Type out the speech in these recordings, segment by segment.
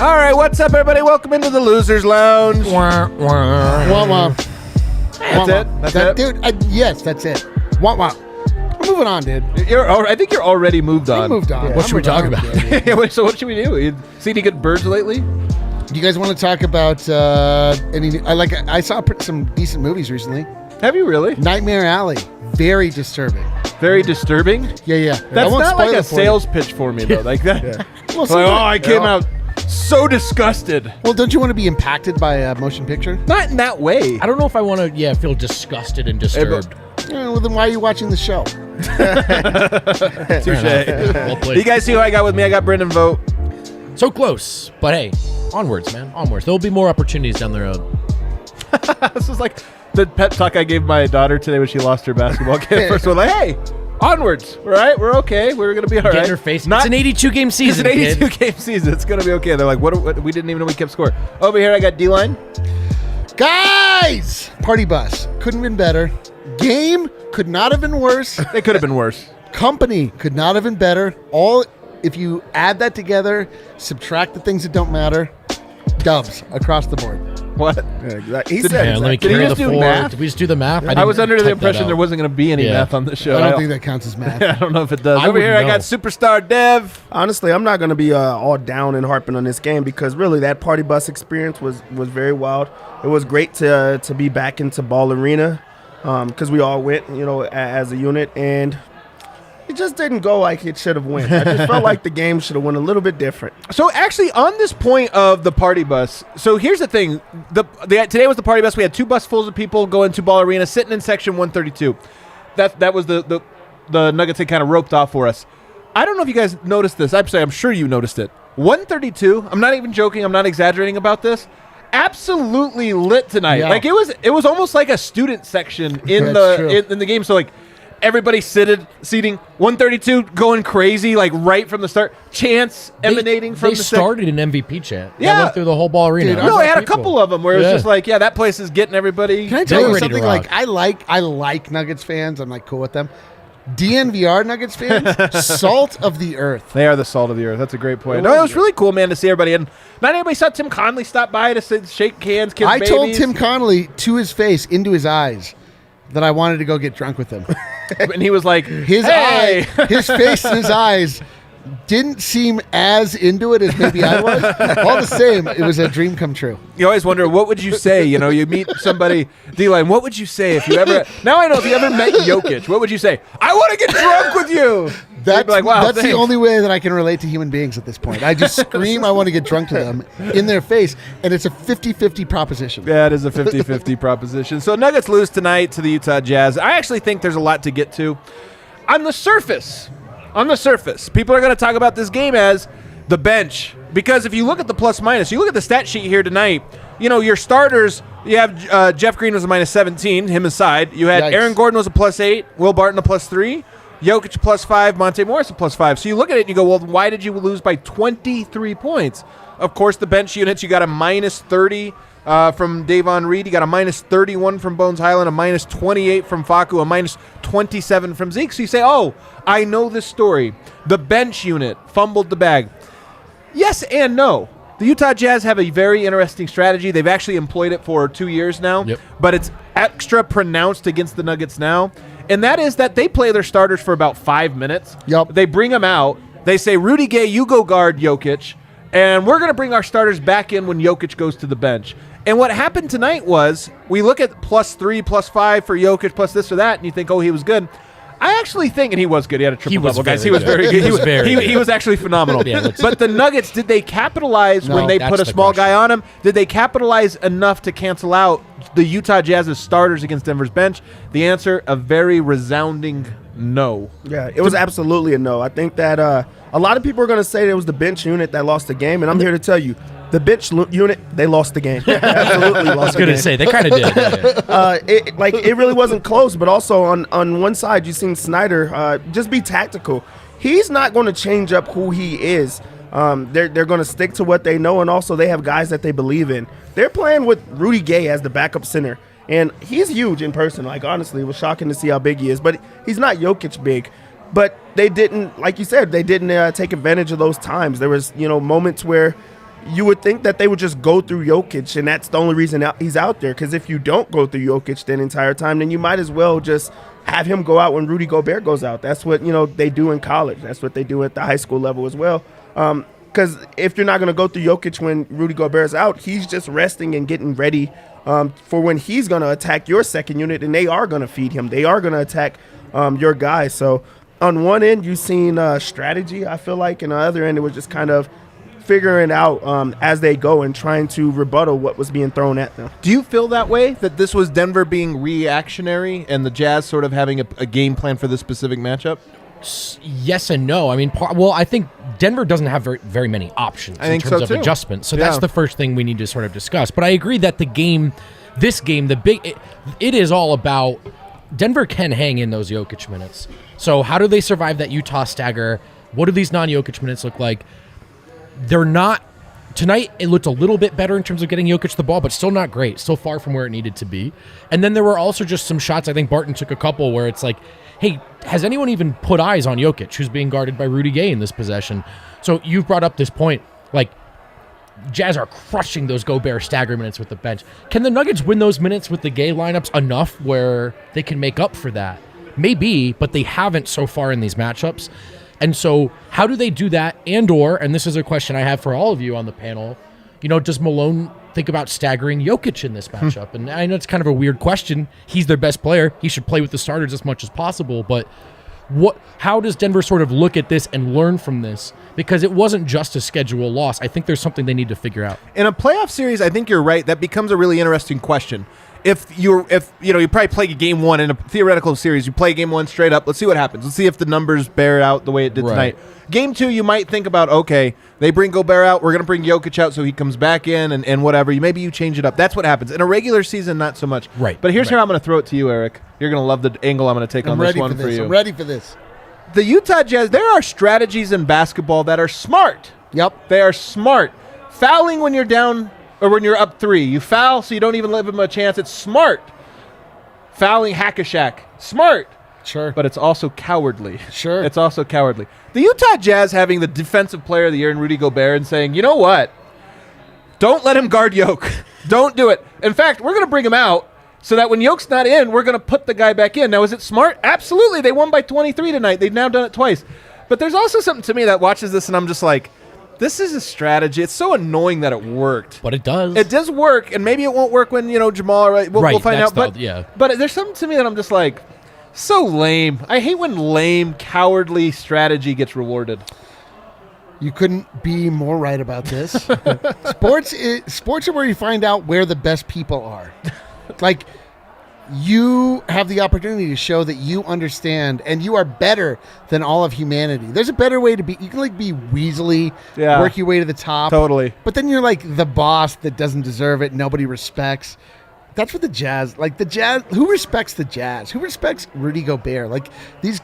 All right, what's up, everybody? Welcome into the Losers Lounge. Wah, wah. That's it? That's it? Dude, yes, that's it. Wah, wah. We're moving on, dude. I think you're already moved on. We moved on. Yeah. What should we talk about? So what should we do? You see any good birds lately? Do you guys want to talk about any? I saw some decent movies recently. Have you really? Nightmare Alley, very disturbing. Very disturbing? Yeah. That's not like a sales pitch for me, though. Like that. Yeah. Like, I came out so disgusted. Well, don't you want to be impacted by a motion picture? Not in that way. I don't know if I want to, feel disgusted and disturbed. Well, then why are you watching the show? Touche. Well played. You guys see who I got with me? I got Brendan Vogt. So close, but hey, onwards, man, onwards. There'll be more opportunities down the road. This is like the pep talk I gave my daughter today when she lost her basketball game. First one, like, hey, onwards. All right, we're okay. We're gonna be all right. Get in her face. It's an 82-game season. It's an 82-game season. It's gonna be okay. They're like, what? We didn't even know we kept score. Over here, I got D-line. Guys, party bus couldn't have been better. Game could not have been worse. It could have been worse. Company could not have been better. If you add that together, subtract the things that don't matter, dubs across the board. What? He said, let me Did carry you the just do four. math? Did we just do the math? I was under the impression there wasn't going to be any math on the show. I don't think that counts as math. I don't know if it does. I Over here, I wouldn't got Superstar Dev. Honestly, I'm not going to be all down and harping on this game because really that party bus experience was very wild. It was great to be back into Ball Arena because we all went, as a unit, and it just didn't go like it should have went. I just felt like the game should have went a little bit different. So actually, on this point of the party bus, so here's the thing. Today was the party bus. We had 2 busfuls of people going to Ball Arena, sitting in section 132. That was the Nuggets had kind of roped off for us. I don't know if you guys noticed this. I'm sure you noticed it. 132, I'm not even joking. I'm not exaggerating about this. Absolutely lit tonight. Yeah. Like it was almost like a student section in the game. So like everybody seating 132 going crazy like right from the start. Chants emanating from they the started an MVP chant. Yeah. That went through the whole Ball Arena. Dude, No, I had a couple of them where it was just like, that place is getting everybody. Can I tell They were you ready to something? rock. Like I like Nuggets fans. I'm like cool with them. DNVR Nuggets fans, salt of the earth. They are the salt of the earth. That's a great point. No, it was really cool, man, to see everybody. And not anybody saw Tim Conley stop by to shake hands, kiss I babies. told Tim Connolly to his face, into his eyes, that I wanted to go get drunk with him. And he was like, His hey. his face and his eyes didn't seem as into it as maybe I was. All the same, it was a dream come true. You always wonder, what would you say? You meet somebody, D-line, what would you say if you ever, now I know if you ever met Jokic, what would you say? I want to get drunk with you. You'd be like, wow, That's the thanks. only way that I can relate to human beings at this point. I just scream I want to get drunk to them in their face, and it's a 50-50 proposition. Yeah, it is a 50-50 proposition. So Nuggets lose tonight to the Utah Jazz. I actually think there's a lot to get to. On the surface, people are going to talk about this game as the bench. Because if you look at the plus-minus, you look at the stat sheet here tonight, your starters, you have Jeff Green was a -17, him aside. You had Yikes. Aaron Gordon was a +8, Will Barton a +3, Jokic a +5, Monte Morris a +5. So you look at it and you go, well, why did you lose by 23 points? Of course, the bench units, you got a -30 from Davon Reed. You got a -31 from Bones Highland, a -28 from Facu, a -27 from Zeke. So you say, oh, I know this story. The bench unit fumbled the bag. Yes and no. The Utah Jazz have a very interesting strategy. They've actually employed it for 2 years now, but it's extra pronounced against the Nuggets now. And that is that they play their starters for about 5 minutes. Yep. They bring them out. They say, Rudy Gay, you go guard Jokic. And we're going to bring our starters back in when Jokic goes to the bench. And what happened tonight was we look at +3, +5 for Jokic, plus this or that, and you think, oh, he was good. I actually think, and he was good. He had a triple-double, guys. He was very good. He was actually phenomenal. But the Nuggets, did they capitalize when they put a small guy on him? Did they capitalize enough to cancel out the Utah Jazz's starters against Denver's bench? The answer, a very resounding no. Yeah, it was absolutely a no. I think that a lot of people are going to say it was the bench unit that lost the game, and I'm here to tell you, the bench unit, they lost the game. Absolutely lost the game. I was going to say, they kind of did. It really wasn't close, but also on one side, you've seen Snyder just be tactical. He's not going to change up who he is. They're going to stick to what they know, and also they have guys that they believe in. They're playing with Rudy Gay as the backup center, and he's huge in person. Like, honestly, it was shocking to see how big he is, but he's not Jokic big. But they didn't, like you said, they didn't take advantage of those times. There was, moments where you would think that they would just go through Jokic, and that's the only reason he's out there. Because if you don't go through Jokic the entire time, then you might as well just have him go out when Rudy Gobert goes out. That's what, they do in college. That's what they do at the high school level as well. Because if you're not going to go through Jokic when Rudy Gobert's out, he's just resting and getting ready for when he's going to attack your second unit, and they are going to feed him. They are going to attack your guys. So on one end, you've seen strategy, I feel like, and on the other end, it was just kind of figuring out as they go and trying to rebuttal what was being thrown at them. Do you feel that way, that this was Denver being reactionary and the Jazz sort of having a game plan for this specific matchup? Yes and no. I mean, I think Denver doesn't have very many options in terms of adjustment. So that's the first thing we need to sort of discuss. But I agree that this game, it is all about Denver can hang in those Jokic minutes. So how do they survive that Utah stagger? What do these non-Jokic minutes look like? They're not tonight. It looked a little bit better in terms of getting Jokic the ball, but still not great. Still far from where it needed to be. And then there were also just some shots. I think Barton took a couple where it's like, hey, has anyone even put eyes on Jokic, who's being guarded by Rudy Gay in this possession? So you've brought up this point, like Jazz are crushing those Gobert stagger minutes with the bench. Can the Nuggets win those minutes with the Gay lineups enough where they can make up for that? Maybe, but they haven't so far in these matchups. And so how do they do that? And this is a question I have for all of you on the panel, does Malone think about staggering Jokic in this matchup? And I know it's kind of a weird question. He's their best player. He should play with the starters as much as possible. But how does Denver sort of look at this and learn from this? Because it wasn't just a schedule loss. I think there's something they need to figure out. In a playoff series, I think you're right. That becomes a really interesting question. If you probably play game one in a theoretical series, you play game one straight up. Let's see what happens. Let's see if the numbers bear out the way it did tonight. Game two, you might think about, okay, they bring Gobert out. We're going to bring Jokic out so he comes back in and whatever. Maybe you change it up. That's what happens. In a regular season, not so much. Right. But here's how I'm going to throw it to you, Eric. You're going to love the angle I'm going to take on this one for you. I'm ready for this. The Utah Jazz, there are strategies in basketball that are smart. Yep. They are smart. Fouling when you're down or when you're up 3. You foul so you don't even give them a chance. It's smart. Fouling hack-a-shack. Smart. Sure. But it's also cowardly. Sure. It's also cowardly. The Utah Jazz having the defensive player of the year in Rudy Gobert and saying, you know what? Don't let him guard Yoke. Don't do it. In fact, we're going to bring him out so that when Yoke's not in, we're going to put the guy back in. Now, is it smart? Absolutely. They won by 23 tonight. They've now done it twice. But there's also something to me that watches this and I'm just like, this is a strategy. It's so annoying that it worked. But it does. It does work, and maybe it won't work when, Jamal, right? We'll find out. But there's something to me that I'm just like, so lame. I hate when lame, cowardly strategy gets rewarded. You couldn't be more right about this. Sports are where you find out where the best people are. Like, you have the opportunity to show that you understand and you are better than all of humanity. There's a better way to be. You can be weaselly, work your way to the top. Totally. But then you're like the boss that doesn't deserve it. Nobody respects. That's what the Jazz, who respects the Jazz? Who respects Rudy Gobert? Like these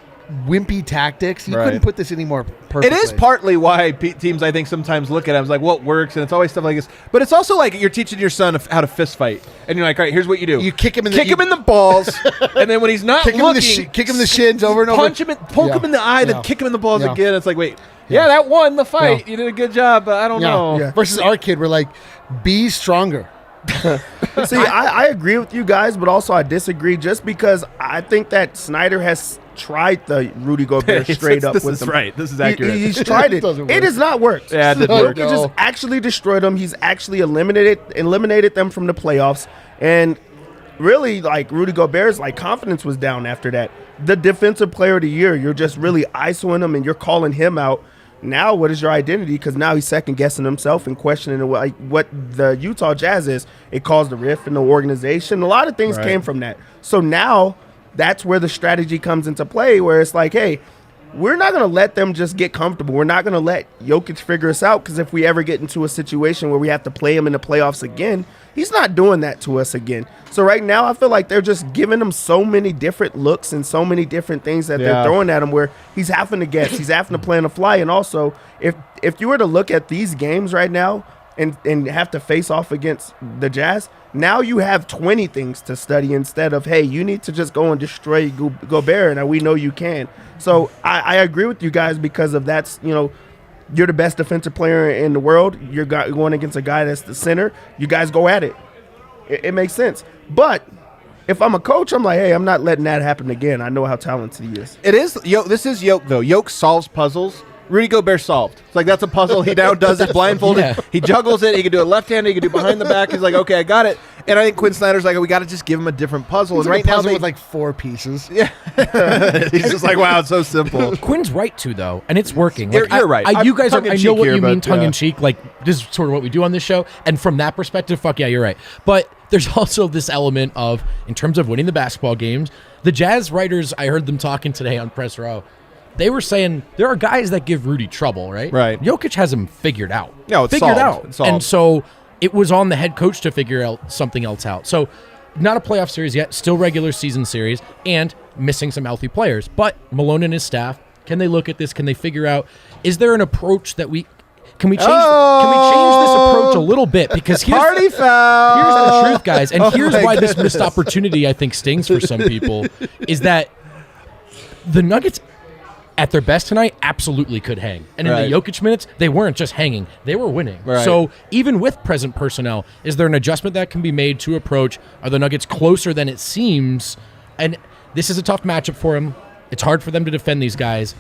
wimpy tactics. You couldn't put this any more perfectly. It is partly why teams, I think, sometimes look at it. I was like, what works? And it's always stuff like this. But it's also like you're teaching your son how to fist fight. And you're like, all right, here's what you do. You kick him in the balls. And then when he's not kick looking, kick him in the shins over and over. Punch him, poke him in the eye, then kick him in the balls again. It's like, wait, that won the fight. You did a good job, but I don't know. Yeah. Versus our kid, we're like, be stronger. See, I agree with you guys, but also I disagree just because I think that Snyder has tried the Rudy Gobert straight up with him. This is right. This is accurate. He's tried it. It has not worked. Yeah, it didn't work. Jokic just actually destroyed them. He's actually eliminated them from the playoffs. And really, Rudy Gobert's confidence was down after that. The defensive player of the year, you're just really ISOing him and you're calling him out. Now, what is your identity? Because now he's second-guessing himself and questioning what the Utah Jazz is. It caused a rift in the organization. A lot of things came from that. So now that's where the strategy comes into play, where it's like, hey, we're not going to let them just get comfortable. We're not going to let Jokic figure us out, because if we ever get into a situation where we have to play him in the playoffs again, he's not doing that to us again. So right now I feel like they're just giving him so many different looks and so many different things that they're throwing at him where he's having to guess. He's having to play on the fly. And also, if you were to look at these games right now and have to face off against the Jazz, now you have 20 things to study instead of, hey, you need to just go and destroy Gobert, and we know you can. So I agree with you guys because of that's, You're the best defensive player in the world. You're going against a guy that's the center. You guys go at it. It makes sense. But if I'm a coach, I'm like, hey, I'm not letting that happen again. I know how talented he is. It is. This is Yoke, though. Yoke solves puzzles. Rudy Gobert solved. It's like, that's a puzzle. He now does it blindfolded. Yeah. He juggles it. He can do it left-handed. He can do it behind the back. He's like, okay, I got it. And I think Quinn Snyder's like, we got to just give him a different puzzle. It's and like right a puzzle now, with like 4 pieces. Yeah. He's just like, wow, it's so simple. Quinn's right too, though, and it's working. Like, you're right. I know what you mean, tongue yeah. in cheek. Like, this is sort of what we do on this show. And from that perspective, fuck yeah, you're right. But there's also this element of, in terms of winning the basketball games, the Jazz writers, I heard them talking today on Press Row. They were saying there are guys that give Rudy trouble, right? Right. Jokic has him figured out. No, it's figured solved. out. It's solved. And so it was on the head coach to figure out something else out. So not a playoff series yet, still regular season series, and missing some healthy players. But Malone and his staff, can they look at this? Can they figure out, is there an approach that can we change this approach a little bit? Because Party foul. Here's the truth, guys. And here's why this missed opportunity, I think, stings for some people, is that the Nuggets at their best tonight absolutely could hang. And in the Jokic minutes, they weren't just hanging. They were winning. Right. So even with present personnel, is there an adjustment that can be made to approach? Are the Nuggets closer than it seems? And this is a tough matchup for them. It's hard for them to defend these guys.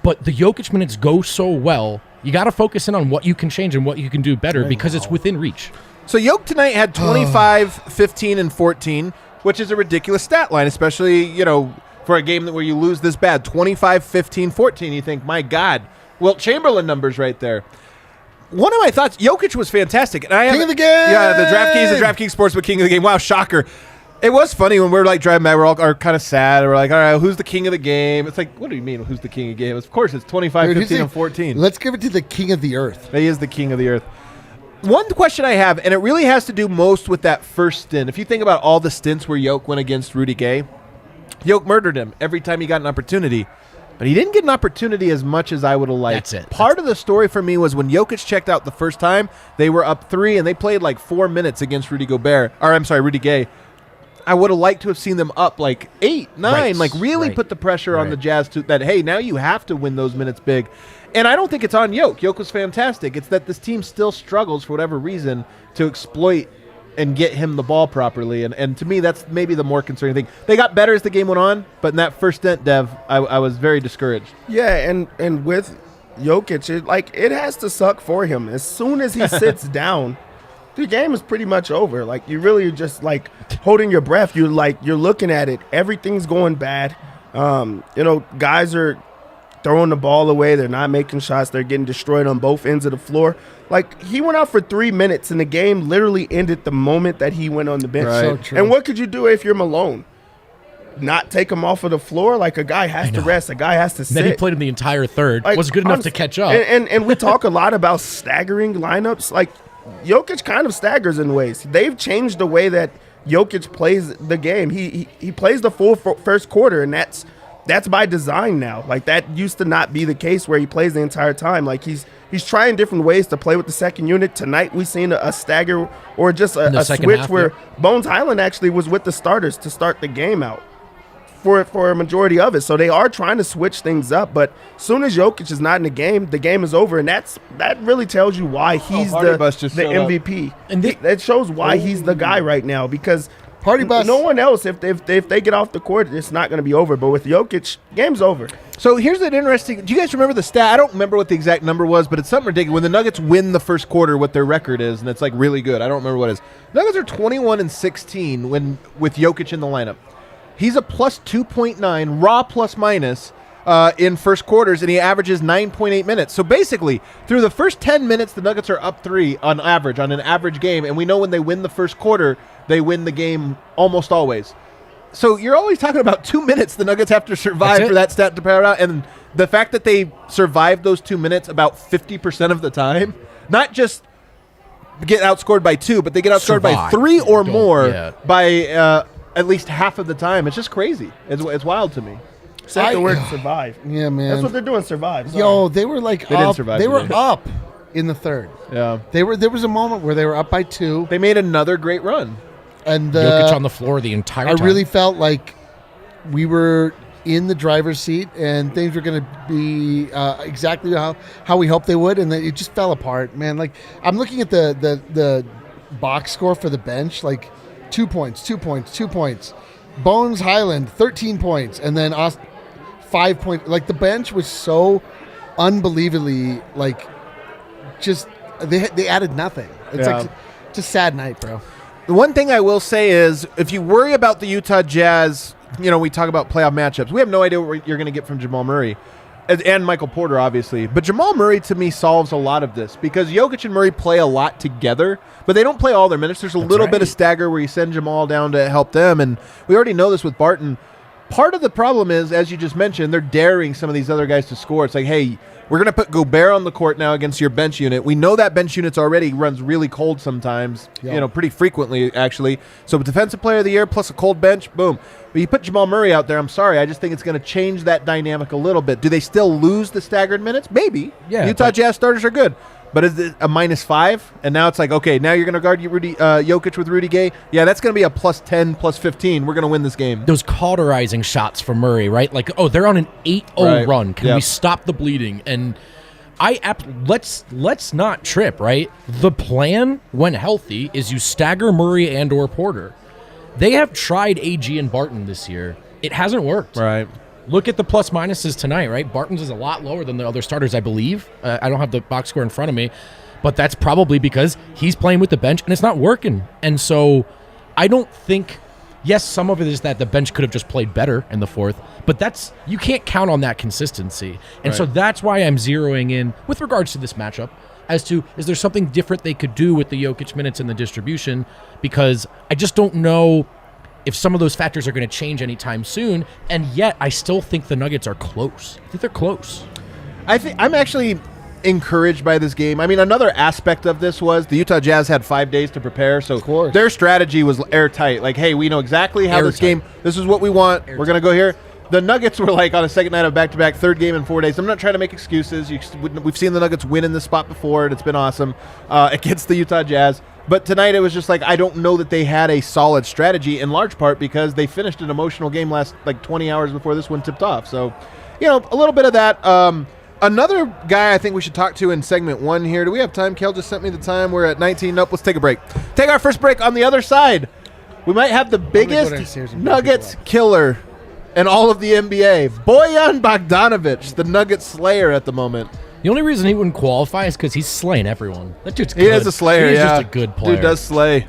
But the Jokic minutes go so well, you got to focus in on what you can change and what you can do better because it's within reach. So Jokic tonight had 25, 15, and 14, which is a ridiculous stat line, especially, for a game where you lose this bad. 25, 15, 14, you think, my God. Wilt Chamberlain numbers right there. One of my thoughts, Jokic was fantastic. And King of the game! Yeah, the DraftKings Sportsbook King of the game. Wow, shocker. It was funny when we were driving back, we're all kind of sad. We're like, all right, who's the king of the game? It's like, what do you mean, who's the king of the game? Of course, it's 25, 15, and 14. Let's give it to the king of the earth. He is the king of the earth. One question I have, and it really has to do most with that first stint. If you think about all the stints where Jokic went against Rudy Gay, Jokic murdered him every time he got an opportunity. But he didn't get an opportunity as much as I would have liked. That's it. Part of the story for me was when Jokic checked out the first time, they were up 3, and they played 4 minutes against Rudy Gay. I would have liked to have seen them up 8, 9, really put the pressure on the Jazz that, hey, now you have to win those minutes big. And I don't think it's on Jokic. Jokic was fantastic. It's that this team still struggles for whatever reason to exploit and get him the ball properly. And to me, that's maybe the more concerning thing. They got better as the game went on, but in that first stint, Dev, I was very discouraged. Yeah, and with Jokic, it has to suck for him. As soon as he sits down, the game is pretty much over. You really are just holding your breath. You're looking at it. Everything's going bad. Guys are throwing the ball away. They're not making shots. They're getting destroyed on both ends of the floor. He went out for 3 minutes, and the game literally ended the moment that he went on the bench. Right. So true. And what could you do if you're Malone? Not take him off of the floor? A guy has to rest. A guy has to sit. Then he played in the entire third. Was good enough to catch up. And we talk a lot about staggering lineups. Jokic kind of staggers in ways. They've changed the way that Jokic plays the game. He plays the full first quarter, and that's by design now. That used to not be the case where he plays the entire time. He's trying different ways to play with the second unit. Tonight we seen a stagger or just a switch half, where Bones Highland actually was with the starters to start the game out for a majority of it. So they are trying to switch things up. But as soon as Jokic is not in the game is over, and that really tells you why he's the MVP. And that shows why he's the guy right now, because Party bus. no one else, if they get off the court, it's not going to be over. But with Jokic, game's over. So here's an interesting. Do you guys remember the stat? I don't remember what the exact number was, but it's something ridiculous. When the Nuggets win the first quarter, what their record is, and it's really good. I don't remember what it is. Nuggets are 21-16 with Jokic in the lineup. He's a plus 2.9 raw plus minus in first quarters, and he averages 9.8 minutes. So basically, through the first 10 minutes, the Nuggets are up 3 on average, on an average game, and we know when they win the first quarter, they win the game almost always. So you're always talking about 2 minutes the Nuggets have to survive for that stat to power out, and the fact that they survived those 2 minutes about 50% of the time, not just get outscored by 2, but they get outscored by 3 or more by at least half of the time. It's just crazy. It's wild to me. Say the word survive. Yeah, man. That's what they're doing, survive. Sorry. Yo, they were didn't survive They were today. up in the third. Yeah. There was a moment where they were up by 2. They made another great run. And Jokic on the floor the entire time. I really felt like we were in the driver's seat, and things were going to be exactly how we hoped they would, and then it just fell apart, man. Like, I'm looking at the box score for the bench, like 2 points, 2 points, 2 points. Bones Highland, 13 points, and then 5 points. Like, the bench was so unbelievably, like, just they added nothing. It's like it's a sad night, bro. The one thing I will say is, if you worry about the Utah Jazz, we talk about playoff matchups. We have no idea what you're going to get from Jamal Murray and Michael Porter, obviously. But Jamal Murray, to me, solves a lot of this because Jokic and Murray play a lot together, but they don't play all their minutes. There's a little bit of stagger where you send Jamal down to help them, and we already know this with Barton. Part of the problem is, as you just mentioned, they're daring some of these other guys to score. It's like, hey, we're going to put Gobert on the court now against your bench unit. We know that bench unit's already runs really cold sometimes, pretty frequently, actually. So defensive player of the year plus a cold bench, boom. But you put Jamal Murray out there, I'm sorry, I just think it's going to change that dynamic a little bit. Do they still lose the staggered minutes? Maybe. Yeah, Utah Jazz starters are good. But is it a -5? And now it's like, okay, now you're going to guard Jokic with Rudy Gay? Yeah, that's going to be a +10, +15. We're going to win this game. Those cauterizing shots for Murray, right? Like, they're on an 8-0 run. Can we stop the bleeding? And let's not trip, right? The plan, when healthy, is you stagger Murray and or Porter. They have tried AG and Barton this year. It hasn't worked. Right. Look at the plus minuses tonight, right? Barton's is a lot lower than the other starters, I believe. I don't have the box score in front of me, but that's probably because he's playing with the bench and it's not working. And so I don't think, yes, some of it is that the bench could have just played better in the fourth, but you can't count on that consistency. And so that's why I'm zeroing in with regards to this matchup as to, is there something different they could do with the Jokic minutes and the distribution? Because I just don't know if some of those factors are going to change anytime soon, and yet I still think the Nuggets are close. I think they're close. I'm actually encouraged by this game. I mean, another aspect of this was the Utah Jazz had 5 days to prepare, so their strategy was airtight. Like, hey, we know exactly how this is what we want. We're going to go here. The Nuggets were like on a second night of back-to-back, third game in 4 days. I'm not trying to make excuses. We've seen the Nuggets win in this spot before, and it's been awesome against the Utah Jazz. But tonight it was just like, I don't know that they had a solid strategy, in large part because they finished an emotional game last 20 hours before this one tipped off. So, a little bit of that. Another guy I think we should talk to in segment 1 here. Do we have time? Kel just sent me the time. We're at 19. Nope, let's take a break. Take our first break on the other side. We might have the biggest Nuggets killer in all of the NBA. Bojan Bogdonovich, the Nuggets slayer at the moment. The only reason he wouldn't qualify is because he's slaying everyone. That dude's good. He is a slayer, He's just a good player. Dude does slay.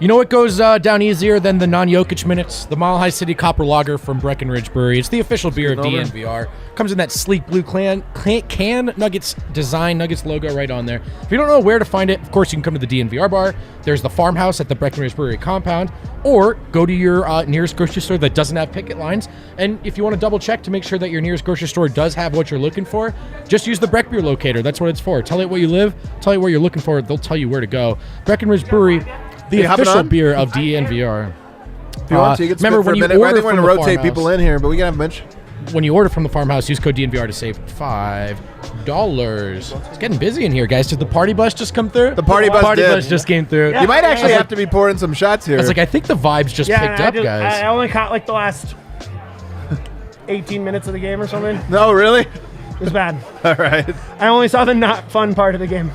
You know what goes down easier than the non-Jokic minutes? The Mile High City Copper Lager from Breckenridge Brewery. It's the official beer of DNVR. Comes in that sleek blue can Nuggets design, Nuggets logo right on there. If you don't know where to find it, of course, you can come to the DNVR bar. There's the farmhouse at the Breckenridge Brewery compound, or go to your nearest grocery store that doesn't have picket lines. And if you want to double check to make sure that your nearest grocery store does have what you're looking for, just use the Breck Beer locator. That's what it's for. Tell it where you live, tell it where you're looking for. They'll tell you where to go. Breckenridge Brewery, the official beer of DNVR. If you want to, you can remember when you order, I think we're going to rotate people in here, but we can have a bunch. When you order from the farmhouse, use code DNVR to save $5. It's getting busy in here, guys. Did the party bus just come through? The party bus just came through. Yeah, you might actually have to be pouring some shots here. I was like, I think the vibes just picked up, guys. I only caught the last 18 minutes of the game or something. No, really? It was bad. All right. I only saw the not fun part of the game.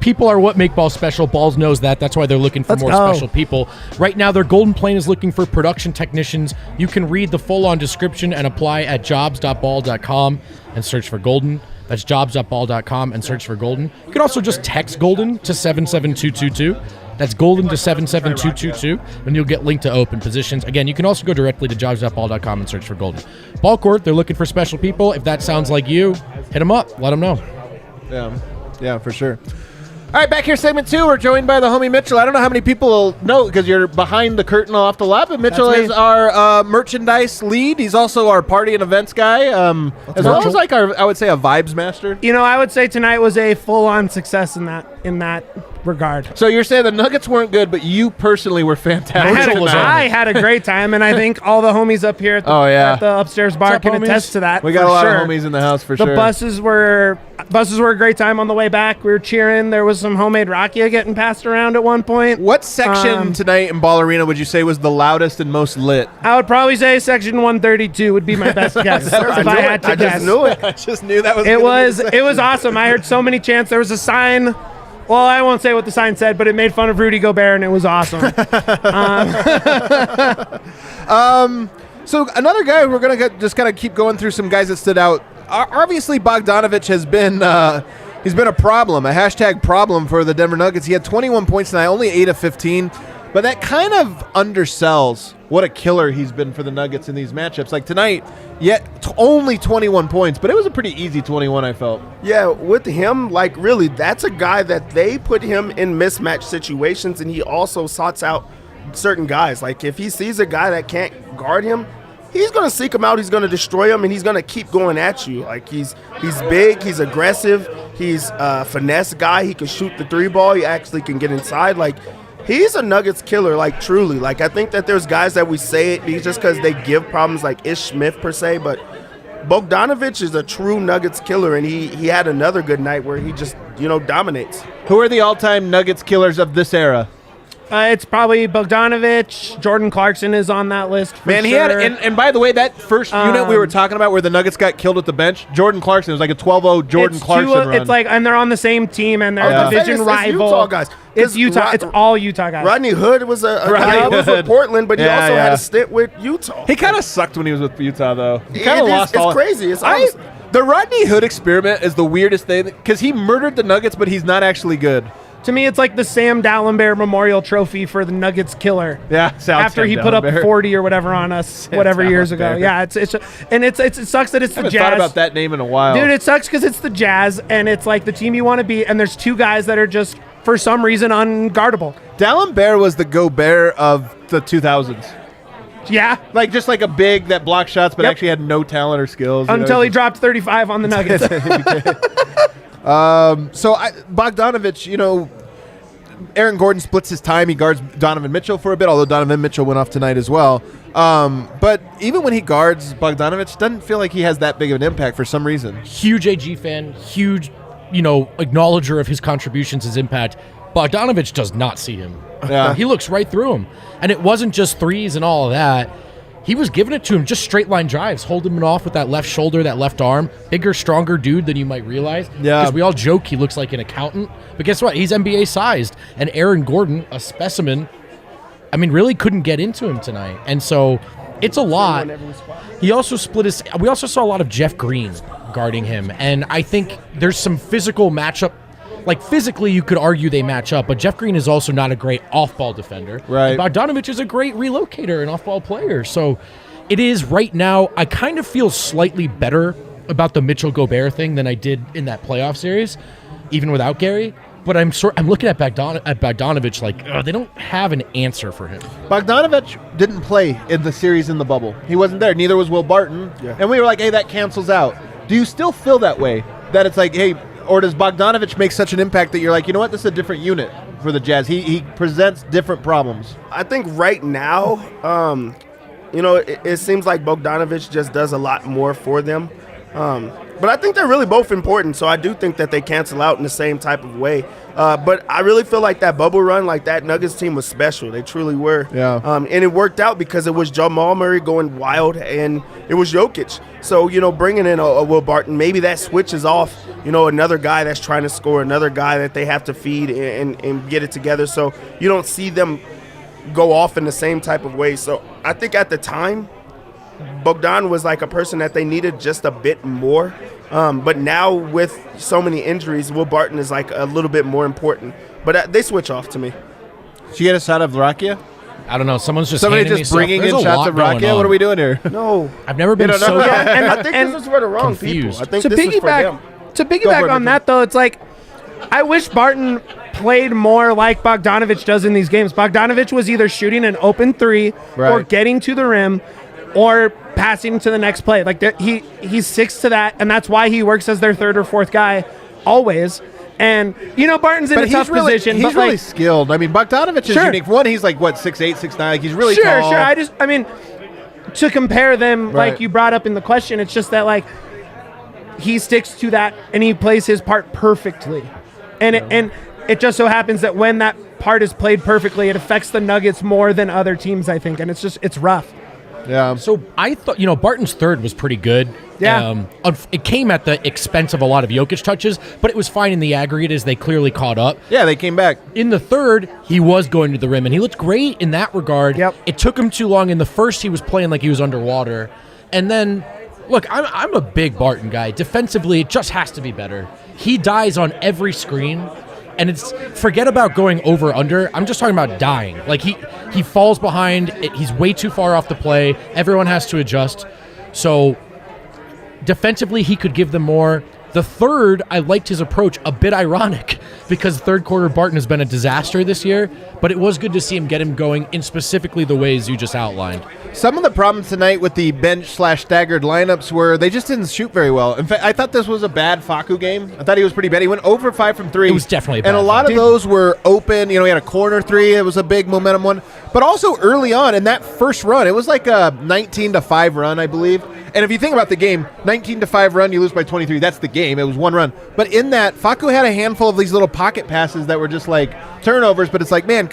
People are what make ball special. Balls knows that. That's why they're looking for more special people. Right now, their Golden Plane is looking for production technicians. You can read the full-on description and apply at jobs.ball.com and search for Golden. That's jobs.ball.com and search for Golden. You can also just text Golden to 77222. That's Golden to 77222, and you'll get linked to open positions. Again, you can also go directly to jobs.ball.com and search for Golden. Ball court, they're looking for special people. If that sounds like you, hit them up. Let them know. Yeah, for sure. All right, back here, segment 2. We're joined by the homie Mitchell. I don't know how many people will know because you're behind the curtain off the lot, but Mitchell is our merchandise lead. He's also our party and events guy, as well as I would say a vibes master. I would say tonight was a full-on success in that. in that regard. So you're saying the Nuggets weren't good, but you personally were fantastic. I had a great time, and I think all the homies up here at the upstairs bar can attest to that. We got a lot of homies in the house for sure. The buses were a great time on the way back. We were cheering. There was some homemade rakia getting passed around at one point. What section tonight in Ball Arena would you say was the loudest and most lit? I would probably say section 132 would be my best guess. If I had to guess. Just knew it. I just knew that was. It was awesome. I heard so many chants. There was a sign. Well, I won't say what the sign said, but it made fun of Rudy Gobert, and it was awesome. So another guy, we're going to just kind of keep going through some guys that stood out. Obviously, Bogdonovich has been he's been a problem, a hashtag problem for the Denver Nuggets. He had 21 points tonight, only 8 of 15. But that kind of undersells what a killer he's been for the Nuggets in these matchups. Like tonight, only 21 points, but it was a pretty easy 21, I felt. Yeah, with him, like really, that's a guy that they put him in mismatch situations, and he also sorts out certain guys. Like if he sees a guy that can't guard him, he's going to seek him out, he's going to destroy him, and he's going to keep going at you. Like he's big, he's aggressive, he's a finesse guy, he can shoot the three ball, he actually can get inside. Like he's a Nuggets killer, like truly. Like I think that there's guys that we say it just because they give problems, like Ish Smith per se, but Bogdanovich is a true Nuggets killer, and he had another good night where he just dominates. Who are the all-time Nuggets killers of this era? It's probably Bogdanovich. Jordan Clarkson is on that list. Man, he had, and by the way, that first unit we were talking about where the Nuggets got killed at the bench, Jordan Clarkson, it was like a 12-0 Jordan Clarkson run. It's like, and they're on the same team, and they're division rival. It's Utah guys. It's Utah. It's all Utah guys. Rodney Hood was a guy who was with Portland, but he also had a stint with Utah. He kind of sucked when he was with Utah, though. He kind of lost all. It's crazy. It's the Rodney Hood experiment is the weirdest thing because he murdered the Nuggets, but he's not actually good. To me, it's like the Sam Dallenberg Memorial Trophy for the Nuggets killer. Yeah, after he put up 40 or whatever on us, years ago. Yeah, it sucks that it's the Jazz. I haven't thought about that name in a while, dude. It sucks because it's the Jazz, and it's like the team you want to beat, and there's two guys that are just for some reason unguardable. Dallenberg was the Gobert of the 2000s. Yeah, like just like a big that blocked shots, but actually had no talent or skills until he dropped 35 on the Nuggets. So Bogdanovich, Aaron Gordon splits his time. He guards Donovan Mitchell for a bit, although Donovan Mitchell went off tonight as well. But even when he guards Bogdanovich, doesn't feel like he has that big of an impact for some reason. Huge AG fan, huge, acknowledger of his contributions, his impact. Bogdanovich does not see him. Yeah. He looks right through him. And it wasn't just threes and all of that. He was giving it to him, just straight line drives, holding him off with that left shoulder, that left arm. Bigger, stronger dude than you might realize. Yeah. Because we all joke he looks like an accountant. But guess what? He's NBA sized. And Aaron Gordon, a specimen, really couldn't get into him tonight. And so it's a lot. He also we also saw a lot of Jeff Green guarding him. And I think there's some physical matchup. Like, physically, you could argue they match up, but Jeff Green is also not a great off-ball defender. Right. Bogdanovich is a great relocator and off-ball player. So it is right now, I kind of feel slightly better about the Mitchell-Gobert thing than I did in that playoff series, even without Gary. But I'm looking at Bogdanovich like, they don't have an answer for him. Bogdanovich didn't play in the series in the bubble. He wasn't there. Neither was Will Barton. Yeah. And we were like, hey, that cancels out. Do you still feel that way? That it's like, hey, or does Bogdanovich make such an impact that you're like, you know what, this is a different unit for the Jazz. He presents different problems. I think right now, it seems like Bogdanovich just does a lot more for them. But I think they're really both important, so I do think that they cancel out in the same type of way. But I really feel like that bubble run, like that Nuggets team was special. They truly were. Yeah. And it worked out because it was Jamal Murray going wild, and it was Jokic. So, bringing in a Will Barton, maybe that switches off, another guy that's trying to score, another guy that they have to feed and get it together. So you don't see them go off in the same type of way. So I think at the time, Bogdan was like a person that they needed just a bit more. But now with so many injuries, Will Barton is like a little bit more important. But they switch off to me. Did you get a shot of Rakia? I don't know. Somebody just bringing in shots of Rakia? What are we doing here? No. I've never been so I think this is for the wrong confused. people. I think this is for them. To piggyback on that, though, it's like I wish Barton played more like Bogdanovich does in these games. Bogdanovich was either shooting an open three or getting to the rim or passing to the next play. Like he sticks to that, and that's why he works as their third or fourth guy always. And, Barton's in a tough position. He's really skilled. I mean, Bogdonovich is unique. One, he's like, 6'8", 6'9". Like, he's really tall. Sure. To compare them, like you brought up in the question, it's just that, like, he sticks to that and he plays his part perfectly. And it just so happens that when that part is played perfectly, it affects the Nuggets more than other teams, I think. And it's rough. Yeah. So I thought, Barton's third was pretty good. Yeah. It came at the expense of a lot of Jokic touches, but it was fine in the aggregate as they clearly caught up. Yeah, they came back. In the third, he was going to the rim, and he looked great in that regard. Yep. It took him too long. In the first, he was playing like he was underwater. And then, look, I'm a big Barton guy. Defensively, it just has to be better. He dies on every screen. And forget about going over under. I'm just talking about dying. Like he falls behind. He's way too far off the play. Everyone has to adjust. So defensively, he could give them more. The third, I liked his approach. A bit ironic because third quarter Barton has been a disaster this year, but it was good to see him get him going in specifically the ways you just outlined. Some of the problems tonight with the bench/staggered lineups were they just didn't shoot very well. In fact, I thought this was a bad Facu game. I thought he was pretty bad. He went 0 for 5 from 3. It was definitely bad. And a lot of those were open. He had a corner 3. It was a big momentum one. But also early on in that first run, it was like a 19-5 run, I believe. And if you think about the game, 19-5 run, you lose by 23. That's the game. It was one run. But in that, Facu had a handful of these little pocket passes that were just like turnovers. But it's like, man,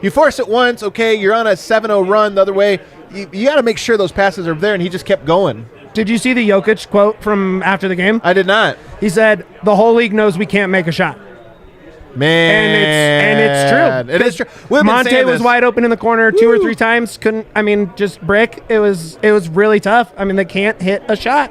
you force it once, okay, you're on a 7-0 run the other way. You got to make sure those passes are there, and he just kept going. Did you see the Jokic quote from after the game? I did not. He said, the whole league knows we can't make a shot. Man. And it's true. It is true. Monte was wide open in the corner 2 or 3 times. Just brick. It was really tough. They can't hit a shot.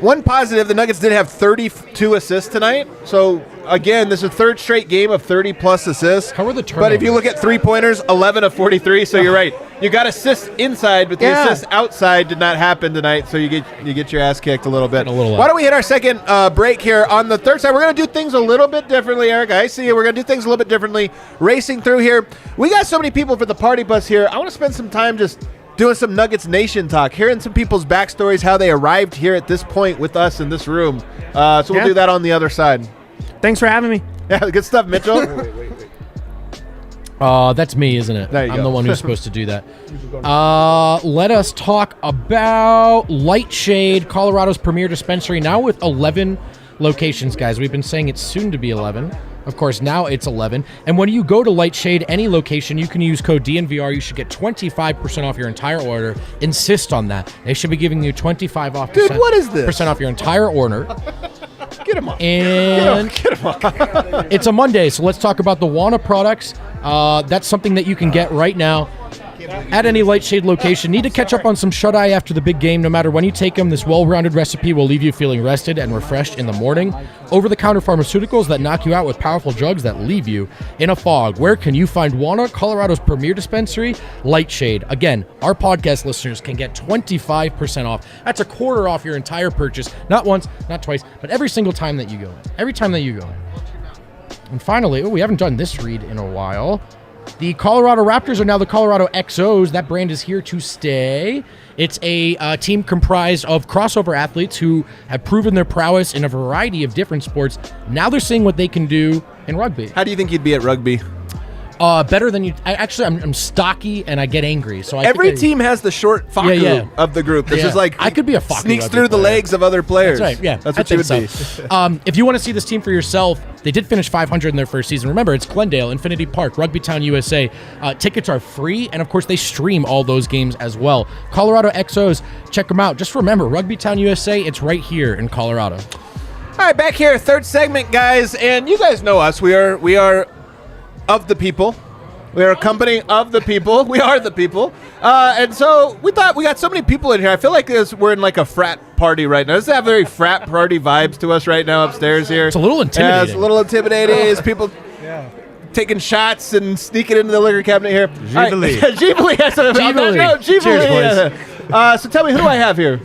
One positive, the Nuggets did have 32 assists tonight. So, again, this is the third straight game of 30-plus assists. How were the turnovers? But if you look at three-pointers, 11 of 43, so you're right. You got assists inside, but the assists outside did not happen tonight, so you get your ass kicked a little bit. Why don't we hit our second break here on the third side? We're going to do things a little bit differently, Eric. I see you. We're going to do things a little bit differently. Racing through here. We got so many people for the party bus here. I want to spend some time just doing some Nuggets Nation talk, hearing some people's backstories, how they arrived here at this point with us in this room. So we'll do that on the other side. Thanks for having me. Yeah, good stuff, Mitchell. That's me, isn't it? I'm the one who's supposed to do that. Let us talk about Lightshade, Colorado's premier dispensary, now with 11 locations, guys. We've been saying it's soon to be 11. Of course, now it's 11. And when you go to Lightshade, any location, you can use code DNVR. You should get 25% off your entire order. Insist on that. They should be giving you 25 off. Dude, what is this? % off your entire order. Get him off. And get him off. It's a Monday, so let's talk about the Wana products. That's something that you can get right now at any Lightshade location. Need to catch up on some shut-eye after the big game. No matter when you take them, this well-rounded recipe will leave you feeling rested and refreshed in the morning. Over-the-counter pharmaceuticals that knock you out with powerful drugs that leave you in a fog. Where can you find Wana, Colorado's premier dispensary? Lightshade. Again, our podcast listeners can get 25% off. That's a quarter off your entire purchase. Not once, not twice, but every single time that you go in. Every time that you go in. And finally, we haven't done this read in a while. The Colorado Raptors are now the Colorado XOs. That brand is here to stay. It's a team comprised of crossover athletes who have proven their prowess in a variety of different sports. Now they're seeing what they can do in rugby. How do you think you'd be at rugby? Better than you. I'm stocky and I get angry. So every team has the short Facu of the group. This is like I could be a Facu sneaks through the legs of other players. That's right. Yeah, that's what you would be. If you want to see this team for yourself, they did finish 500 in their first season. Remember, it's Glendale, Infinity Park, Rugby Town, USA. Tickets are free, and of course, they stream all those games as well. Colorado XOs, check them out. Just remember, Rugby Town, USA. It's right here in Colorado. All right, back here, third segment, guys, and you guys know us. We are of the people. We are a company of the people. We are the people. And so we thought we got so many people in here. I feel like we're in like a frat party right now. Does it have very frat party vibes to us right now upstairs here? It's a little intimidating. Yeah, it's a little intimidating. It's people taking shots and sneaking into the liquor cabinet here. Ghibli. Ghibli has a Ghibli. Cheers, boys. So tell me, who do I have here?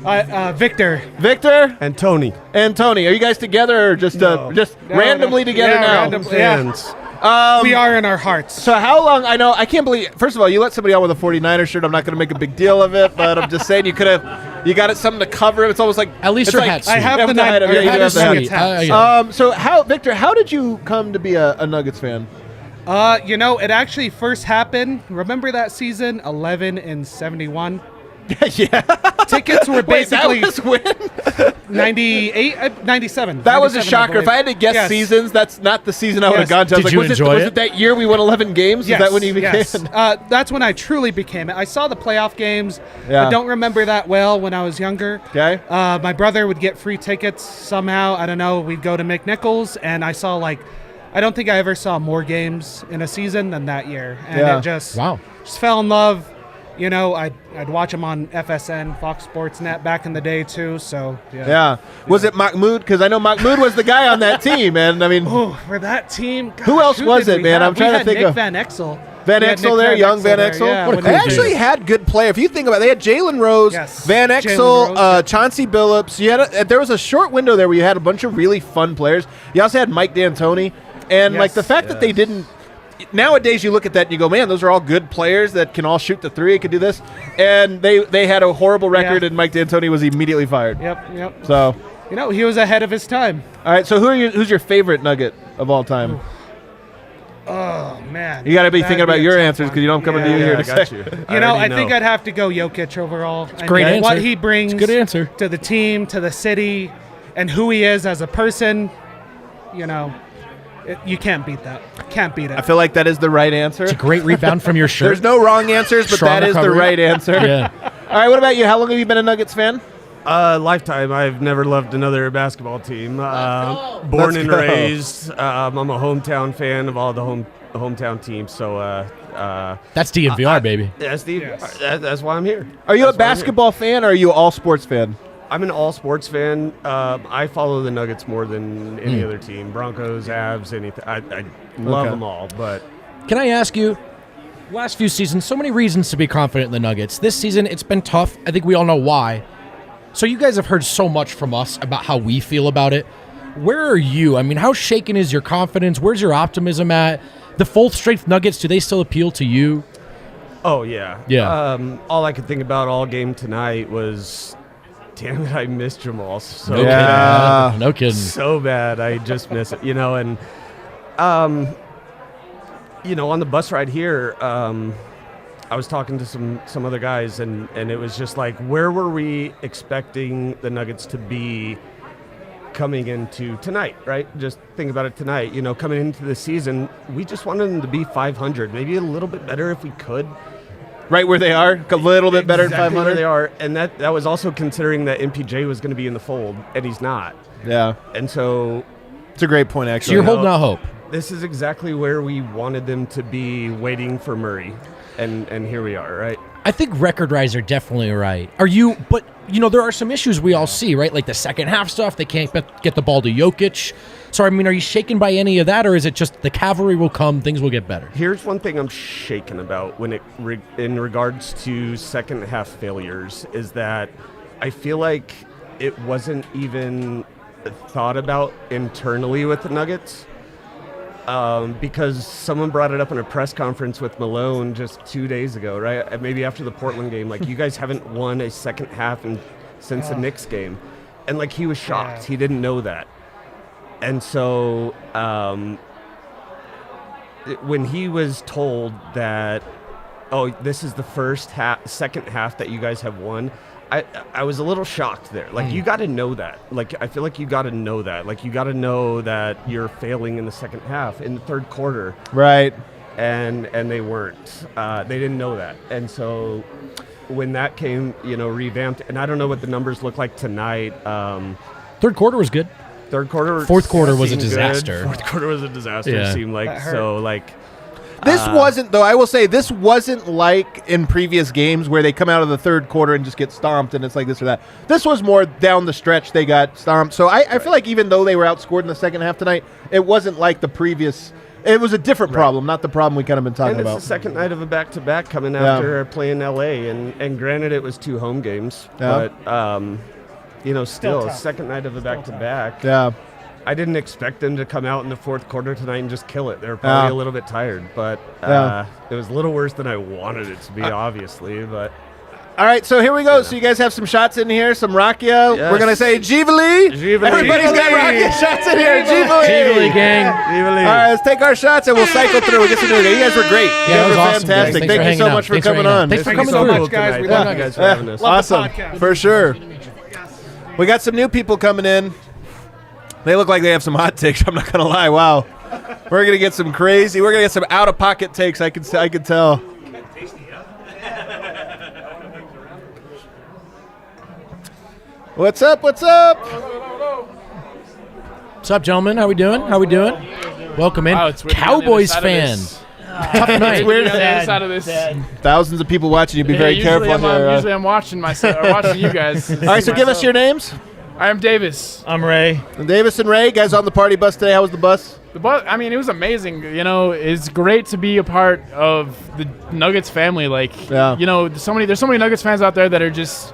Victor. Victor? And Tony. And Tony. Are you guys together or just randomly together now? Random fans. We are in our hearts. So how long? I can't believe. First of all, you let somebody out with a 49er shirt. I'm not going to make a big deal of it, but I'm just saying you got it something to cover it. It's almost like at least your hat's I have the hat. Your hat is sweet. So Victor, how did you come to be a Nuggets fan? It actually first happened. Remember that season, 11 and 71? Yeah. Tickets were basically that was when? 98, 97. That was a 97, shocker. If I had to guess seasons, that's not the season I would have gone to. I was Did you like, enjoy was it that year we won 11 games? Yes, Is that when you became? yes. That's when I truly became it. I saw the playoff games. Yeah. I don't remember that well when I was younger. Okay. My brother would get free tickets somehow. I don't know. We'd go to McNichols, and I saw I don't think I ever saw more games in a season than that year. And it just fell in love. I'd watch them on FSN, Fox Sports Net back in the day too. So yeah. Was it Mahmoud? Because I know Mahmoud was the guy on that team, and I mean, for that team, gosh, who else was it, man? I'm trying to think Nick of Van Exel. Van Exel there, young Van Exel. Yeah, They actually had good play. If you think about it, they had Jalen Rose, Van Exel, Chauncey Billups. There was a short window there where you had a bunch of really fun players. You also had Mike D'Antoni, and the fact that they didn't. Nowadays, you look at that and you go, man, those are all good players that can all shoot the three, could do this. And they had a horrible record, and Mike D'Antoni was immediately fired. Yep. So, he was ahead of his time. All right, so who's your favorite Nugget of all time? Oh, man. You got to be thinking about your answers because I'm coming to you here to say. I think I'd have to go Jokic overall. It's great answer. What he brings good answer. To the team, to the city, and who he is as a person, you can't beat that. Can't beat it. I feel like that is the right answer. It's a great rebound from your shirt. There's no wrong answers, but Strong that is recovery. the right answer. Yeah. All right, what about you? How long have you been a Nuggets fan? Lifetime. I've never loved another basketball team. Born and raised. I'm a hometown fan of all the hometown teams. So that's DNVR, baby. That's why I'm here. Are you a basketball fan or are you an all sports fan? I'm an all sports fan. I follow the Nuggets more than any other team. Broncos, Avs, anything. I love them all. But can I ask you? Last few seasons, so many reasons to be confident in the Nuggets. This season, it's been tough. I think we all know why. So you guys have heard so much from us about how we feel about it. Where are you? I mean, how shaken is your confidence? Where's your optimism at? The full-strength Nuggets, do they still appeal to you? Oh, yeah. Yeah. All I could think about all game tonight was, damn it, I missed Jamal so bad. No kidding. So bad. I just miss it, and on the bus ride here, I was talking to some other guys, and it was just like, where were we expecting the Nuggets to be coming into tonight, right? Just think about it tonight. Coming into the season, we just wanted them to be 500, maybe a little bit better if we could. Right where they are, a little bit better than 500. Where they are, and that was also considering that MPJ was going to be in the fold, and he's not. Yeah. And so it's a great point, actually. So you're holding out hope. This is exactly where we wanted them to be, waiting for Murray. And here we are, right? I think record rise are definitely right. Are you? But there are some issues we all see, right? Like the second half stuff. They can't get the ball to Jokic. So I mean, are you shaken by any of that, or is it just the cavalry will come, things will get better? Here's one thing I'm shaken about in regards to second half failures is that I feel like it wasn't even thought about internally with the Nuggets. Because someone brought it up in a press conference with Malone just 2 days ago, right? Maybe after the Portland game. Like, you guys haven't won a second half since the Knicks game. And, he was shocked. Yeah. He didn't know that. And so when he was told that, this is the second half that you guys have won, I was a little shocked there. You got to know that. I feel like you got to know that. You got to know that you're failing in the second half, in the third quarter. Right. And they weren't. They didn't know that. And so when that came, revamped, and I don't know what the numbers look like tonight. Third quarter was good. Third quarter. Fourth quarter was a disaster. Fourth quarter was a disaster. Yeah. It seemed like so. This wasn't, though, I will say, this wasn't like in previous games where they come out of the third quarter and just get stomped and it's like this or that. This was more down the stretch they got stomped. So I feel like even though they were outscored in the second half tonight, it wasn't like the previous. It was a different problem, not the problem we kind of been talking about. And it's the second night of a back-to-back coming after playing L.A. And granted, it was 2 home games. Yeah. But, still, second night of a back-to-back. Yeah. I didn't expect them to come out in the fourth quarter tonight and just kill it. They were probably a little bit tired, but it was a little worse than I wanted it to be, obviously. But all right, so here we go. So you guys have some shots in here, some Rakia. Yes. We're going to say Jivali. Everybody's got Rakia shots in here. Jivali gang. All right, let's take our shots and we'll cycle through. We'll get some new. You guys were great. Yeah, you was were awesome. fantastic. Thanks Thank you so much for coming on. Thanks for coming so through. much, guys. We love love you guys for it. having us. Awesome, for sure. We got some new people coming in. They look like they have some hot takes. I'm not gonna lie. Wow, we're gonna get some crazy. We're gonna get some out of pocket takes. I can tell. What's up? What's up? What's up, gentlemen? How we doing? Welcome in, Cowboys fan. Tough night. It's weird on the other side of this. Thousands of people watching you. Be very careful here. Usually I'm watching myself or watching you guys. All right, so give us your names. I'm Davis. I'm Ray. Davis and Ray, guys on the party bus today. How was the bus? The bus, I mean, it was amazing. You know, it's great to be a part of the Nuggets family. Like, you know, there's so many Nuggets fans out there that are just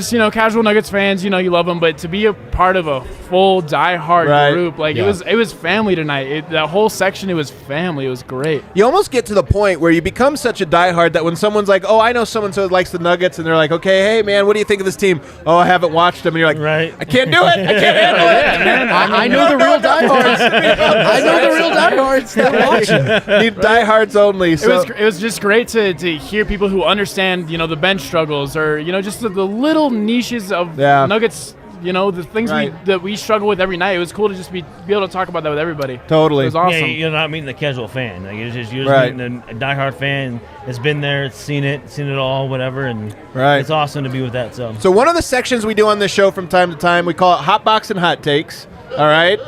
you know, casual Nuggets fans. You know, you love them, but to be a part of a full diehard group, like it was family tonight. That whole section, it was family. It was great. You almost get to the point where you become such a diehard that when someone's like, "Oh, I know so-and-so likes the Nuggets," and they're like, "Okay, hey man, what do you think of this team?" "Oh, I haven't watched them," and you're like, Right. "I can't do it. I can't handle it." Man, I know the real diehards. I know the real diehards. They're watching. Need diehards only. So. It was just great to hear people who understand, you know, the bench struggles or, you know, just the little niches of Nuggets, you know, the things that we struggle with every night. It was cool to just be able to talk about that with everybody. Totally. It was awesome. Yeah, you're not meeting the casual fan. Like, you're just meeting a diehard fan that's been there, seen it all, whatever, and it's awesome to be with that. So one of the sections we do on this show from time to time, we call it HOTBOX and Hot Takes. All right.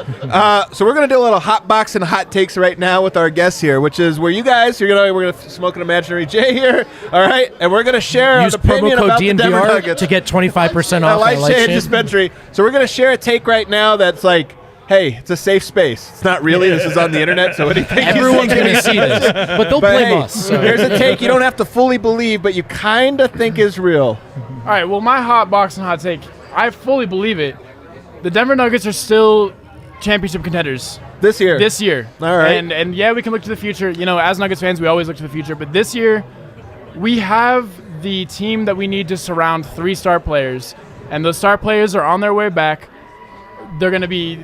So we're going to do a little hot box and hot takes right now with our guests here, which is where you guys, we're going to smoke an imaginary J here. All right. And we're going to share Use an opinion promo code about the Denver DNVR Nuggets. to get 25% off. I like dispensary. So we're going to share a take right now that's like, hey, it's a safe space. It's not really. This is on the internet, so anything. Everyone's going to see this, but they'll blame us. So. Here's a take you don't have to fully believe, but you kind of think is real. All right, well, my hot box and hot take, I fully believe it. The Denver Nuggets are still championship contenders. This year. All right. And yeah, we can look to the future. You know, as Nuggets fans, we always look to the future. But this year, we have the team that we need to surround 3 star players. And those star players are on their way back. They're going to be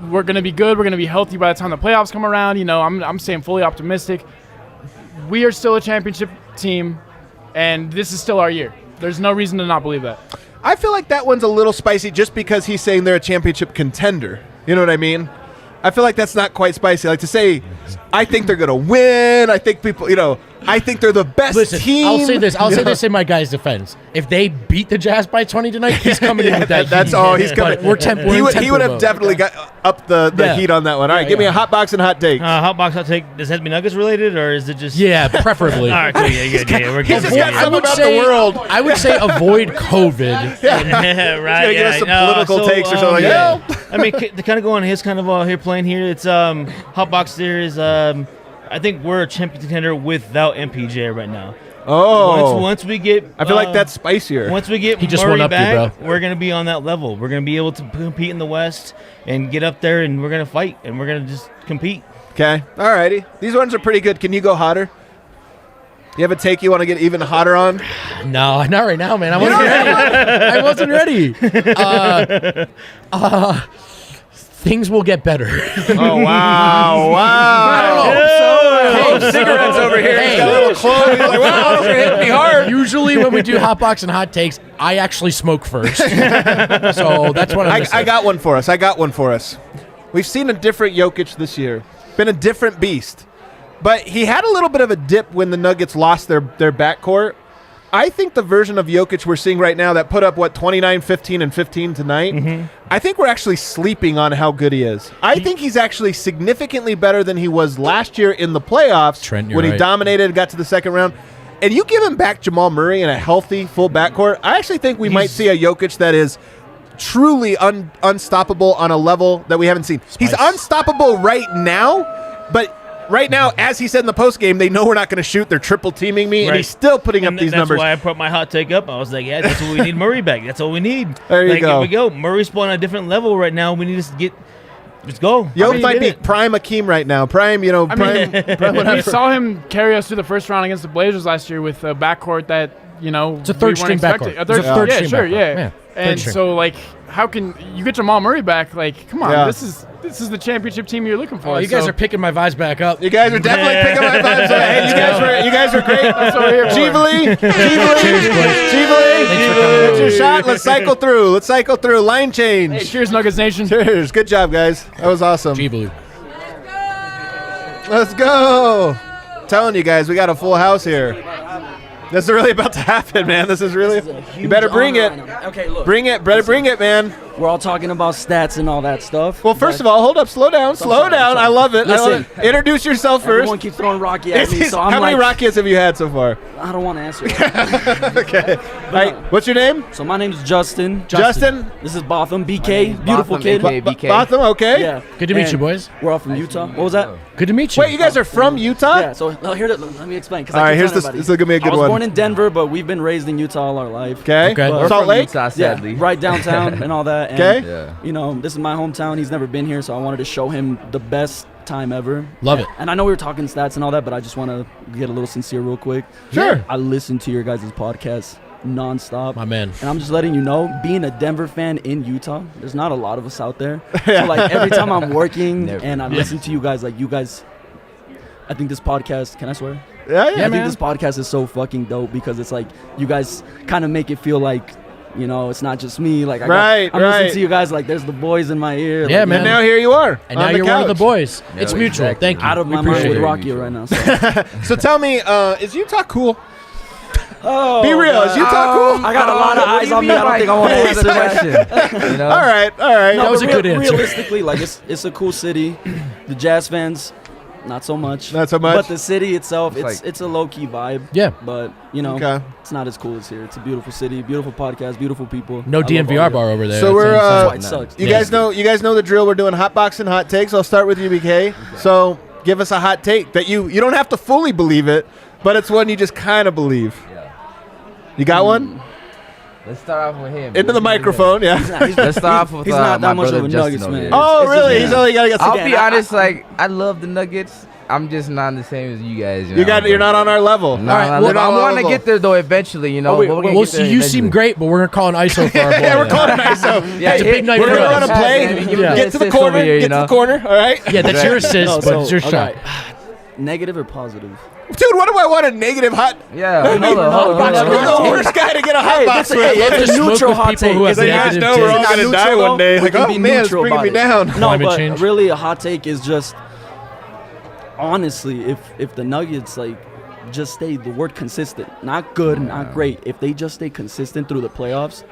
we're going to be good. We're going to be healthy by the time the playoffs come around. You know, I'm staying fully optimistic. We are still a championship team, and this is still our year. There's no reason to not believe that. I feel like that one's a little spicy just because he's saying they're a championship contender. You know what I mean? I feel like that's not quite spicy. Like to say, I think they're going to win. I think people, you know, I think they're the best team. I'll say this. I'll say this in my guy's defense. If they beat the Jazz by 20 tonight, he's coming in with that That's heat. all he's coming. He would have definitely got up the heat on that one. All right, give me a hot box and hot take. hot box, hot take. Does it have to be Nuggets related, or is it just? Yeah, preferably. All right, cool. Yeah. We're He's just got something about the world. I would say avoid COVID. Yeah, right. He's gonna give us some political takes or something. I mean, to kind of go on his kind of here playing here. It's hot box. There is I think we're a champion contender without MPJ right now. Oh, once we get, I feel like that's spicier. Once we get Murray back, we're gonna be on that level. We're gonna be able to compete in the West and get up there, and we're gonna fight, and we're gonna just compete. Okay, all righty. These ones are pretty good. Can you go hotter? You have a take you want to get even hotter on? No, not right now, man. I wasn't ready. Things will get better. Oh, wow. Cigarettes over here. He's got a little clothes. He's like, wow, those are hitting me hard. Usually when we do hot box and hot takes, I actually smoke first. So that's what I got one for us. We've seen a different Jokic this year. Been a different beast. But he had a little bit of a dip when the Nuggets lost their backcourt. I think the version of Jokic we're seeing right now that put up, 29, 15, and 15 tonight, I think we're actually sleeping on how good he is. I think he's actually significantly better than he was last year in the playoffs when he dominated, got to the second round. And you give him back Jamal Murray in a healthy, full backcourt, I actually think we might see a Jokic that is truly unstoppable on a level that we haven't seen. He's unstoppable right now, but right now, as he said in the postgame, they know we're not going to shoot. They're triple teaming me, and he's still putting up these numbers. That's why I put my hot take up. I was like, yeah, that's what we need Murray back. That's all we need. There you go. Here we go. Murray's playing on a different level right now. We need to get Let's go. Yoke might be prime Akeem right now. Prime, you know, prime we saw him carry us through the first round against the Blazers last year with a backcourt that, you know, it's a third-string backcourt. And so, like, how can you get Jamal Murray back? Like, come on, this is the championship team you're looking for. Oh, you guys are picking my vibes back up. You guys are definitely picking my vibes up. Hey, you guys are great. That's what we're here for. Jeevely, that's your shot. Let's cycle through. Line change. Hey, cheers, Nuggets Nation. Cheers. Good job, guys. That was awesome. Jeevely. Let's go. I'm telling you guys, we got a full house here. This is really about to happen, man. This is really. You better bring it. Right okay, look. Bring it. Better bring it, man. We're all talking about stats and all that stuff. Well, first of all, hold up. Slow down. I love it. Listen, introduce yourself first. Everyone keeps throwing Rocky at me, so I'm How many Rockies have you had so far? I don't want to answer. Okay. All right. What's your name? So my name's Justin. Justin. This is Botham. BK. Beautiful kid. Botham. Okay. Yeah. Good to meet you, boys. We're all from Utah. What was that? Good to meet you. Wait, you guys are from Utah? Yeah. So let me explain. All right. This is gonna be a good one. I was born in Denver, but we've been raised in Utah all our life. Okay. Salt Lake. Utah, sadly. Yeah. Right downtown and all that. Okay. Yeah. You know, this is my hometown. He's never been here, so I wanted to show him the best time ever. Love it. And I know we were talking stats and all that, but I just want to get a little sincere real quick. Sure. I listen to your guys' podcast nonstop. My man. And I'm just letting you know, being a Denver fan in Utah, there's not a lot of us out there. So like every time I'm working and I'm listening to you guys, like you guys, I think this podcast, can I swear? Yeah, I think this podcast is so fucking dope because it's like you guys kind of make it feel like, you know, it's not just me. Like I'm listening to you guys like there's the boys in my ear. Yeah, like, man. And now here you are. And now you're one of the boys. No, it's mutual. Exactly. Thank you. Out of my mind with Rocky right now. So, so tell me, is Utah cool? Be real. Is Utah cool? I got a lot of eyes on me. I don't think I want to answer the question. You know? All right. No, that was a good answer. Realistically, like it's a cool city. The Jazz fans, not so much. Not so much. But the city itself, it's a low key vibe. Yeah. But you know, it's not as cool as here. It's a beautiful city, beautiful podcast, beautiful people. No DNVR bar over there. So we're. That's why it sucks. You guys know the drill. We're doing HOTBOX and hot takes. I'll start with you, BK. So give us a hot take that you don't have to fully believe it, but it's one you just kind of believe. Yeah. You got one? Let's start off with him. Into the microphone, yeah. Let's start off with he's not that much of a Nuggets man. Oh, really? He's only got to get. I'll be honest. Like I love the Nuggets. I'm just not the same as you guys. You're not on our level. No, I want to get there though eventually. You know, you seem great, but we're calling ISO for our boy. Yeah, we're calling him ISO. Yeah, it's a big night we're for gonna run a play. Get to the corner. Get to the corner. All right. Yeah, that's your assist, but it's your shot. Negative or positive? Dude, what do I want a negative hot? Yeah, You're the worst guy to get a hot box with. It's a neutral hot take. You guys know we're all gonna die one day. Like, oh man, it's bringing me down. No, but really, a hot take is just honestly, if the Nuggets like just stay the word consistent, not good, not great. If they just stay consistent through the playoffs,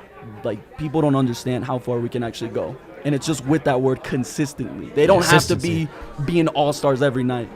like people don't understand how far we can actually go. And it's just with that word consistently. They don't have to be being all-stars every night.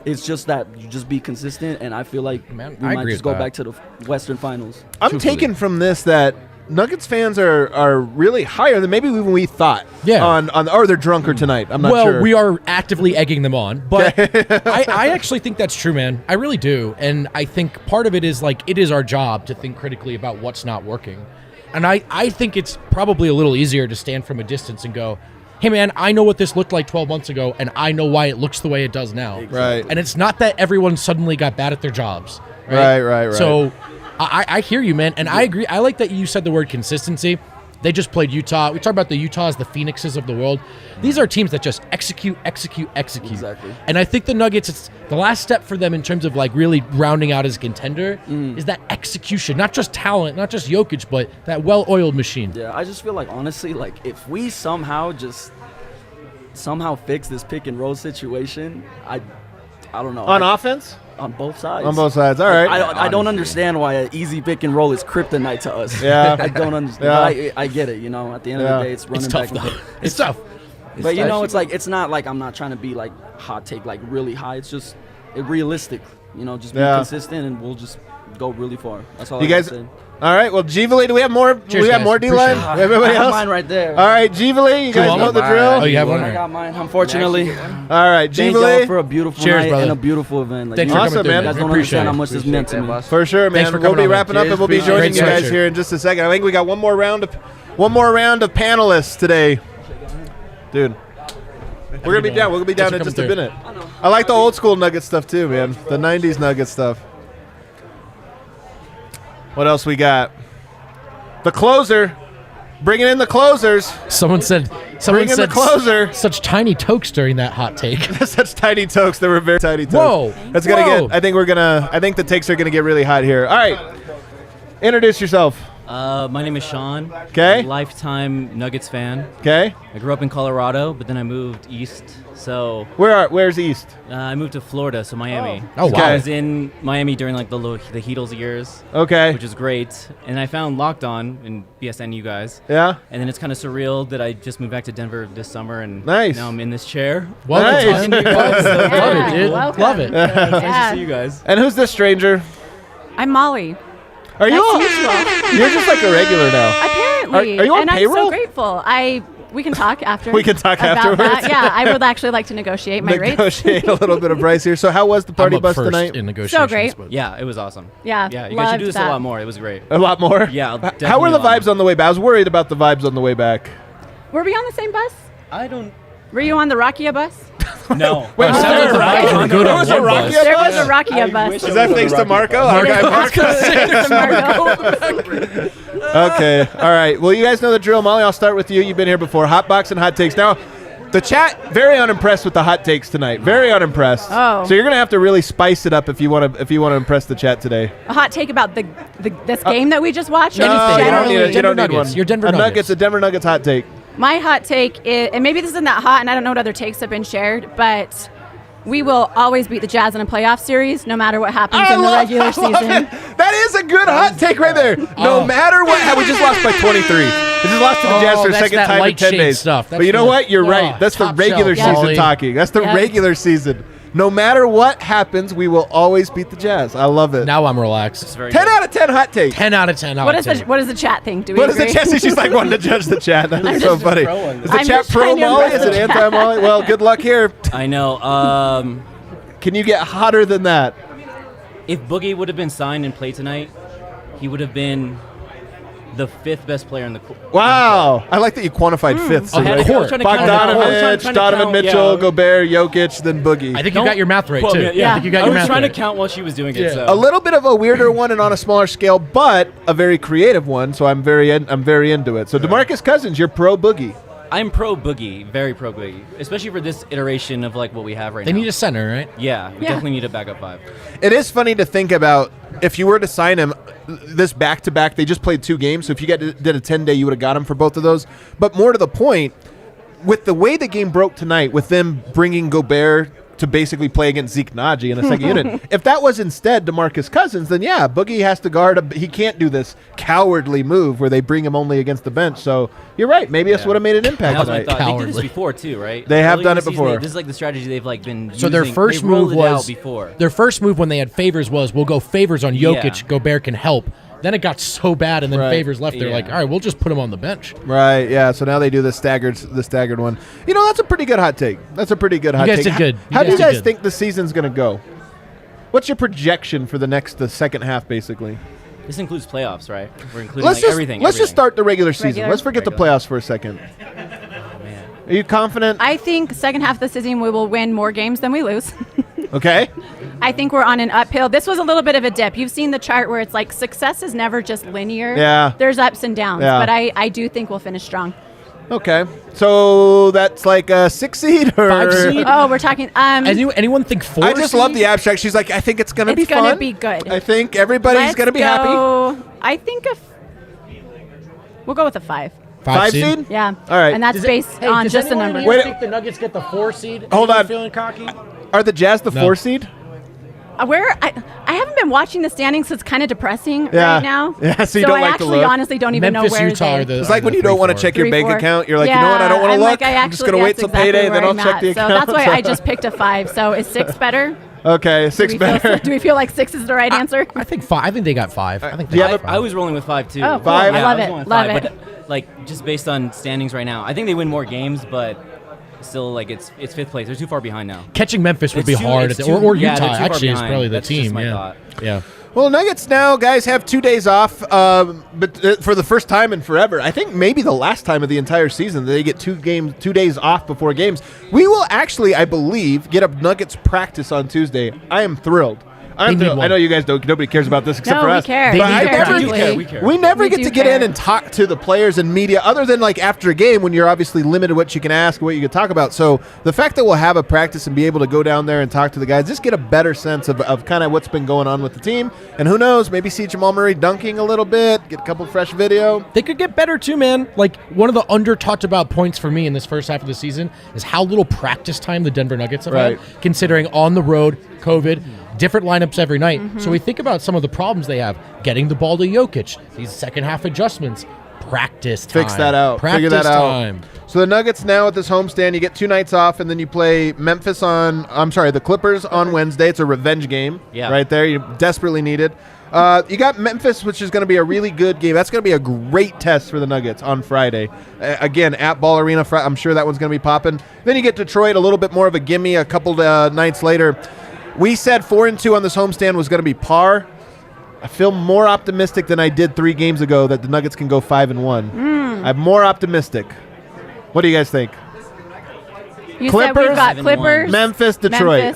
It's just that you just be consistent, and I feel like we might just go back to the Western Finals. I'm taking from this that Nuggets fans are really higher than maybe even we thought. Yeah. Or they're drunker tonight. I'm not sure. Well, we are actively egging them on, but I actually think that's true, man. I really do, and I think part of it is like it is our job to think critically about what's not working, and I think it's probably a little easier to stand from a distance and go, hey, man, I know what this looked like 12 months ago, and I know why it looks the way it does now. Right. And it's not that everyone suddenly got bad at their jobs. Right. So I hear you, man, and I agree. I like that you said the word consistency. They just played Utah. We talk about the Utahs, the Phoenixes of the world. These are teams that just execute. Exactly. And I think the Nuggets, it's the last step for them in terms of like really rounding out as a contender is that execution, not just talent, not just Jokic, but that well-oiled machine. Yeah, I just feel like, honestly, like if we somehow fix this pick and roll situation, I don't know. On offense? On both sides. On both sides. All right. I don't understand why an easy pick and roll is kryptonite to us. Yeah. I don't understand. Yeah. I get it. You know, at the end of the day, it's running tough, back. It's tough. But you know, it's like it's not like I'm not trying to be like hot take like really high. It's just realistic. You know, just be consistent and we'll just go really far. That's all. You guys. All right. Well, Jeevely, do we have more? Cheers, we have more D-line? Everybody I have else? mine right there. All right, Jeevely, you guys know the drill. Oh, you have one? I got mine, unfortunately. All right, Thank y'all Jeevely. for a beautiful Cheers, night brother. and a beautiful event. Like, Thanks for Awesome, coming through, man. you guys We don't appreciate understand how it. much this meant to me. For sure, man. Thanks for We'll coming be on, wrapping up Cheers, and we'll be joining you appreciate guys it. here in just a second. I think we got one more round of panelists today. Dude. We're gonna be down in just a minute. I like the old school Nugget stuff too, man. The '90s Nugget stuff. What else we got? The closer. Bringing in the closers. Someone said the closer. Such tiny tokes during that hot take. Such tiny tokes. They were very tiny tokes. Whoa. That's gonna get. I think the takes are gonna get really hot here. All right. Introduce yourself. My name is Sean. Okay. Lifetime Nuggets fan. Okay. I grew up in Colorado, but then I moved east. So where's east? I moved to Florida, so Miami. Oh wow. I was in Miami during like the Heatles years. Okay. Which is great. And I found Locked On in BSN, you guys. Yeah. And then it's kind of surreal that I just moved back to Denver this summer, and nice. Now I'm in this chair. Welcome. Nice. Love it, dude. Welcome. Love it. Nice to see you guys. And who's this stranger? I'm Molly. Are you? Nice You're just like a regular now. Apparently. Are you on and payroll? I'm so grateful. We can talk after. We can talk about afterwards. That. Yeah, I would actually like to negotiate my rates. Negotiate a little bit of price here. So how was the party I'm up bus first tonight? in negotiations, So great. but- Yeah, it was awesome. Yeah, Yeah, you guys should do this loved a that. lot more. It was great. A lot more? Yeah. How were the vibes on the way back? I was worried about the vibes on the way back. Were we on the same bus? I don't. Were you on the Rockia bus? No. Wait, sounds like the vibes were good on one bus. There was a Rockia bus. Is that thanks to Marco? Our guy Marco. Okay. All right. Well, you guys know the drill. Molly, I'll start with you. You've been here before. HOTBOX and hot takes. Now, the chat very unimpressed with the hot takes tonight. Very unimpressed. Oh. So you're gonna have to really spice it up if you want to impress the chat today. A hot take about this game that we just watched? No, Or you don't generally? need it. You don't need Nuggets. one. Your Denver a Nuggets. A Denver Nuggets hot take. My hot take is, and maybe this isn't that hot, and I don't know what other takes have been shared, but we will always beat the Jazz in a playoff series, no matter what happens in the regular season. That is a good hot take right there. No matter what, we just lost by 23. We just lost to the Jazz for a that's second that time in light 10 shade days. stuff. But you know what? You're right. That's the top regular shelf, season Molly. talking. That's the regular season. No matter what happens, we will always beat the Jazz. I love it. Now I'm relaxed. 10 out of 10 hot take. 10 out of 10 hot What does take. the chat think? Do we What is agree? the chat? She's like wanting to judge the chat. That is so funny. Is the I'm chat just pro trying to Molly? impress Is it the chat. anti Molly? Well, good luck here. I know. Can you get hotter than that? If Boogie would have been signed and played tonight, he would have been the fifth best player in the court. Wow. I like that you quantified fifths. Oh, right? of course. Bogdanovich, Donovan Mitchell, Gobert, Jokic, then Boogie. I think you got your math right, Well, too. yeah. I think you got I your was math trying right. to count while she was doing it. Yeah. So. A little bit of a weirder one and on a smaller scale, but a very creative one. So I'm very into it. So DeMarcus Cousins, you're pro Boogie. I'm pro Boogie, very pro Boogie, especially for this iteration of like what we have right They now. need a center, right? Yeah, we definitely need a backup five. It is funny to think about if you were to sign him this back-to-back. They just played 2 games, so if you did a 10-day, you would have got him for both of those. But more to the point, with the way the game broke tonight, with them bringing Gobert to basically play against Zeke Naji in a second unit. If that was instead DeMarcus Cousins, then yeah, Boogie has to guard. He can't do this cowardly move where they bring him only against the bench. So you're right. Maybe this would have made an impact That was my tonight. thought. They did this before too, right? They have Early done in it the season, before. This is like the strategy they've like been. So their using. first They rolled move it out was before. Their first move when they had Favors was we'll go Favors on Jokic. Yeah. Gobert can help. Then it got so bad, and then Right. Favors left. They're Yeah. like, all right, we'll just put him on the bench. Right, yeah. So now they do the staggered one. You know, that's a pretty good hot take. That's a pretty good hot guys take. did good. How do you did guys good. think the season's going to go? What's your projection for the second half, basically? This includes playoffs, right? We're including Let's like just everything. let's just start the regular season. Regular. Let's forget the playoffs for a second. Are you confident? I think second half of the season we will win more games than we lose. Okay. I think we're on an uphill. This was a little bit of a dip. You've seen the chart where it's like success is never just linear. Yeah. There's ups and downs. Yeah. But I do think we'll finish strong. Okay. So that's like a 6 seed or 5 seed? Oh, we're talking. Anyone think 4? I just love the abstract. She's like, I think it's gonna be It's gonna fun. be good. I think everybody's Let's gonna be happy. go- I think we'll go with a 5. 5 seed? Yeah. All right. And that's based on does just the anyone number. here Wait, think the Nuggets get the 4 seed? Hold Anyone on. Feeling cocky? Are the Jazz the No. 4 seed? I haven't been watching the standings, so it's kind of depressing Yeah. right now. Yeah, so you don't I like to actually look? honestly don't even Memphis, know where Utah they. are the. It's like when you don't want to check your bank 3-4. account. You're like, you know what? I don't want to I'm look. Like, I'm just gonna wait till that's exactly payday, then where I'll I'm check at. the account. So that's why I just picked a 5. So is 6 better? Okay, 6 better. Do we feel like 6 is the right answer? I think 5. I think they got 5. I think do you they have got I 5. was rolling with 5 too. Oh, cool. 5? I Yeah, love was it. rolling with Love 5, it. But like just based on standings right now, I think they win more games, but still like it's 5th place. They're too far behind now. Catching Memphis would It's be too- hard, it's or too- yeah, Utah they're too far actually is behind. probably the That's just team. my Yeah, thought. yeah. Well, Nuggets now, guys, have 2 days off, but for the first time in forever. I think maybe the last time of the entire season that they get 2 days off before games. We will actually, I believe, get a Nuggets practice on Tuesday. I am thrilled. I know you guys don't. Nobody cares about this except for us. We care. We never get to get in and talk to the players and media, other than like after a game when you're obviously limited what you can ask, what you can talk about. So the fact that we'll have a practice and be able to go down there and talk to the guys, just get a better sense of kind of what's been going on with the team. And who knows, maybe see Jamal Murray dunking a little bit, get a couple fresh video. They could get better too, man. Like one of the under talked about points for me in this first half of the season is how little practice time the Denver Nuggets have had, considering on the road, COVID, different lineups every night. So we think about some of the problems they have. Getting the ball to Jokic, these second half adjustments, practice time. Fix that out. Figure that out. So the Nuggets now at this homestand, you get 2 nights off, and then you play the Clippers on Wednesday. It's a revenge game right there. You desperately need it. You got Memphis, which is going to be a really good game. That's going to be a great test for the Nuggets on Friday. Again, at Ball Arena, I'm sure that one's going to be popping. Then you get Detroit, a little bit more of a gimme a couple nights later. We said 4-2 on this homestand was going to be par. I feel more optimistic than I did 3 games ago that the Nuggets can go 5-1. I'm more optimistic. What do you guys think? You said we've got Clippers, Memphis, Detroit.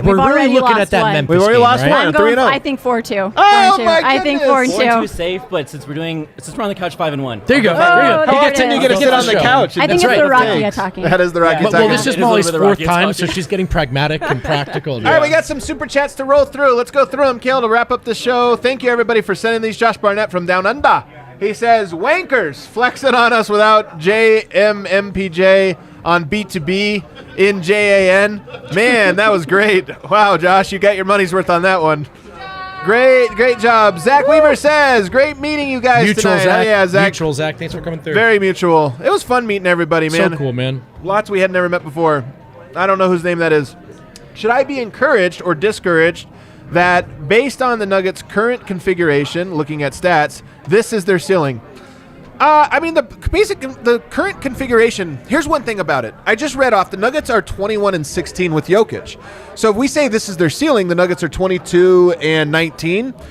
We're really looking at that Memphis We've already game, lost right? one. 3-0. I think 4-2. Oh my goodness! I think 4-2. 4-2 is safe, but since we're on the couch 5-1. There you go. How often do you get to sit on the couch? I think it's the Rocky talking. That is the Rocky talking. Well, this is Molly's 4th time, so she's getting pragmatic and practical. All right, we got some super chats to roll through. Let's go through them, Kale, to wrap up the show. Thank you, everybody, for sending these. Josh Barnett from Down Under. He says, wankers flexing on us without JMMPJ on B2B in JAN. Man, that was great. Wow, Josh, you got your money's worth on that one. Great job. Zach Weaver says, great meeting you guys tonight. Zach. Yeah, Zach. Mutual, Zach. Thanks for coming through. Very mutual. It was fun meeting everybody, man. So cool, man. Lots we had never met before. I don't know whose name that is. Should I be encouraged or discouraged that based on the Nuggets' current configuration, looking at stats, this is their ceiling? The current configuration, here's one thing about it. I just read off the Nuggets are 21-16 with Jokic. So if we say this is their ceiling, the Nuggets are 22-19.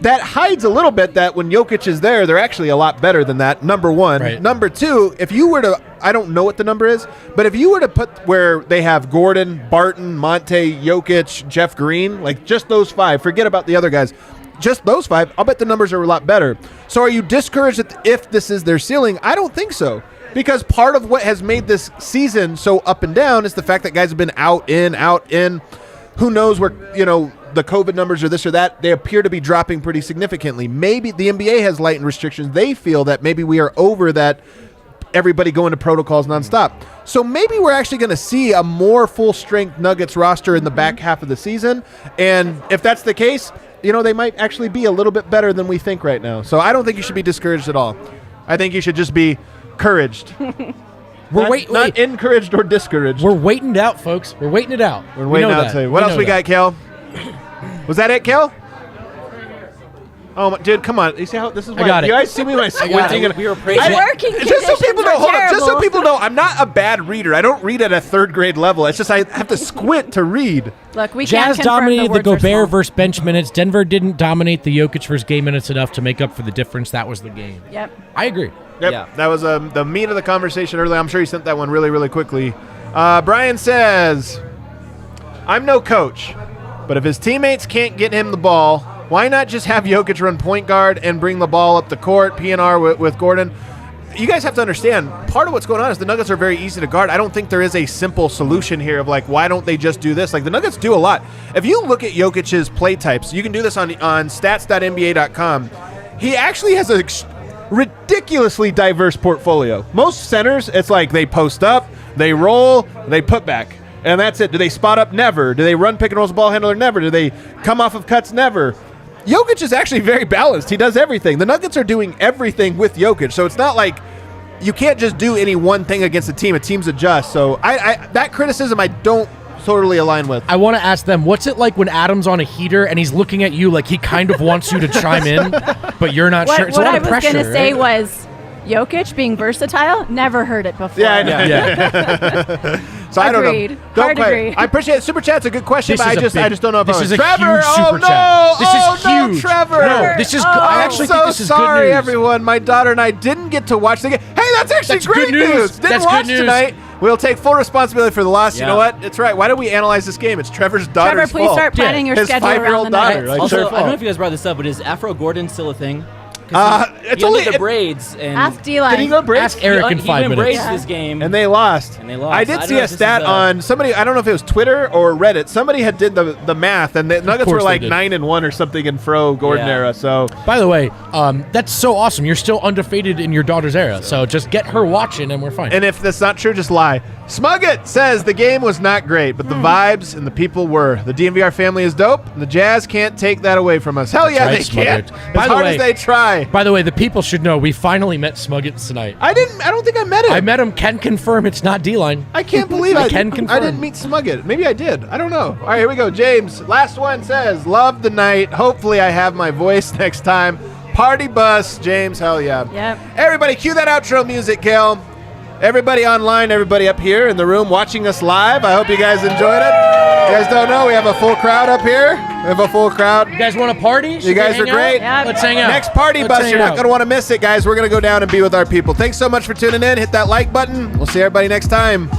That hides a little bit that when Jokic is there, they're actually a lot better than that, number one. Right. Number two, if you were to, I don't know what the number is, but if you were to put where they have Gordon, Barton, Monte, Jokic, Jeff Green, like just those 5, forget about the other guys, just those 5, I'll bet the numbers are a lot better. So are you discouraged if this is their ceiling? I don't think so. Because part of what has made this season so up and down is the fact that guys have been out, in. Who knows where, the COVID numbers or this or that, they appear to be dropping pretty significantly. Maybe the NBA has lightened restrictions. They feel that maybe we are over that, everybody going to protocols nonstop. So maybe we're actually going to see a more full-strength Nuggets roster in the back half of the season. And if that's the case, they might actually be a little bit better than we think right now. So I don't think you should be discouraged at all. I think you should just be encouraged. Not encouraged or discouraged. We're waiting it out, folks. We're waiting it out. We're waiting out. What else we got, Kel? Was that it, Kel? Oh, dude, come on! You see how this is? I got it. You guys see me when I squinting? We were praising. Working just so people know. Hold on, just so people know, I'm not a bad reader. I don't read at a 3rd grade level. It's just I have to squint to read. Look, we Jazz can't dominated the Gobert versus bench minutes. Denver didn't dominate the Jokic versus game minutes enough to make up for the difference. That was the game. Yep. I agree. Yep. Yeah. That was the meat of the conversation earlier. I'm sure he sent that one really, really quickly. Brian says, I'm no coach, but if his teammates can't get him the ball, why not just have Jokic run point guard and bring the ball up the court, PNR with Gordon? You guys have to understand, part of what's going on is the Nuggets are very easy to guard. I don't think there is a simple solution here of why don't they just do this? The Nuggets do a lot. If you look at Jokic's play types, you can do this on stats.nba.com. He actually has a ridiculously diverse portfolio. Most centers, it's they post up, they roll, they put back, and that's it. Do they spot up? Never. Do they run pick and rolls ball handler? Never. Do they come off of cuts? Never. Jokic is actually very balanced. He does everything. The Nuggets are doing everything with Jokic, so it's not like you can't just do any one thing against a team. Teams adjust. So I that criticism I don't totally align with. I want to ask them, what's it like when Adam's on a heater and he's looking at you like he kind of wants you to chime in, but you're not sure? It's a lot of pressure. What I was going to say was Jokic being versatile, never heard it before. Yeah, I know. Yeah. So I don't Agreed. know. Don't Hard quite- agree. I appreciate it. Super Chat's a good question, This but is I a just don't know if this I is was a Trevor. huge Oh super no! chat. This oh is no, huge. Trevor! No, this is. I actually I'm think so this is sorry, good news. everyone. My daughter and I didn't get to watch the game. Hey, that's actually That's great good news. Didn't That's watch good news. tonight. We'll take full responsibility for the loss. You Yeah. know what? It's right. Why don't we analyze this game? It's Trevor's daughter's Trevor, please fault. start planning your His schedule around the 5-year-old daughter. Nuggets. Like, Also, their I don't know fault. if you guys brought this up, but is Afro Gordon still a thing? 'Cause It's he only undid the braids. And Ask D-Line. Did he go braids? Ask Eric in he 5 went minutes. braids this game. And they lost. And they lost. I I did don't see know a if this stat is on somebody. I don't know if it was Twitter or Reddit. Somebody had did the math, and the Nuggets course were they like did. 9-1 or something in Fro Gordon Yeah. era. So By the way, that's so awesome. You're still undefeated in your daughter's era. So just get her watching, and we're fine. And if that's not true, just lie. Smugget says the game was not great, but the vibes and the people were. The DNVR family is dope, and the Jazz can't take that away from us. Hell That's yeah, right, they can't. Smugget. As By the hard way- as they try. By the way, the people should know we finally met Smuggets tonight. I don't think I met him. I met him. Can confirm it's not D-line. I can't believe I can confirm. I didn't meet Smugget. Maybe I did. I don't know. All right, here we go. James, last one says, love the night. Hopefully I have my voice next time. Party bus. James, hell yeah. Yep. Everybody, cue that outro music, Kel. Everybody online, everybody up here in the room watching us live. I hope you guys enjoyed it. You guys don't know, we have a full crowd up here. We have a full crowd. You guys want to party? You guys are great. Yep. Let's hang out. Next party Let's bus, hang you're not out. going to want to miss it, guys. We're going to go down and be with our people. Thanks so much for tuning in. Hit that like button. We'll see everybody next time.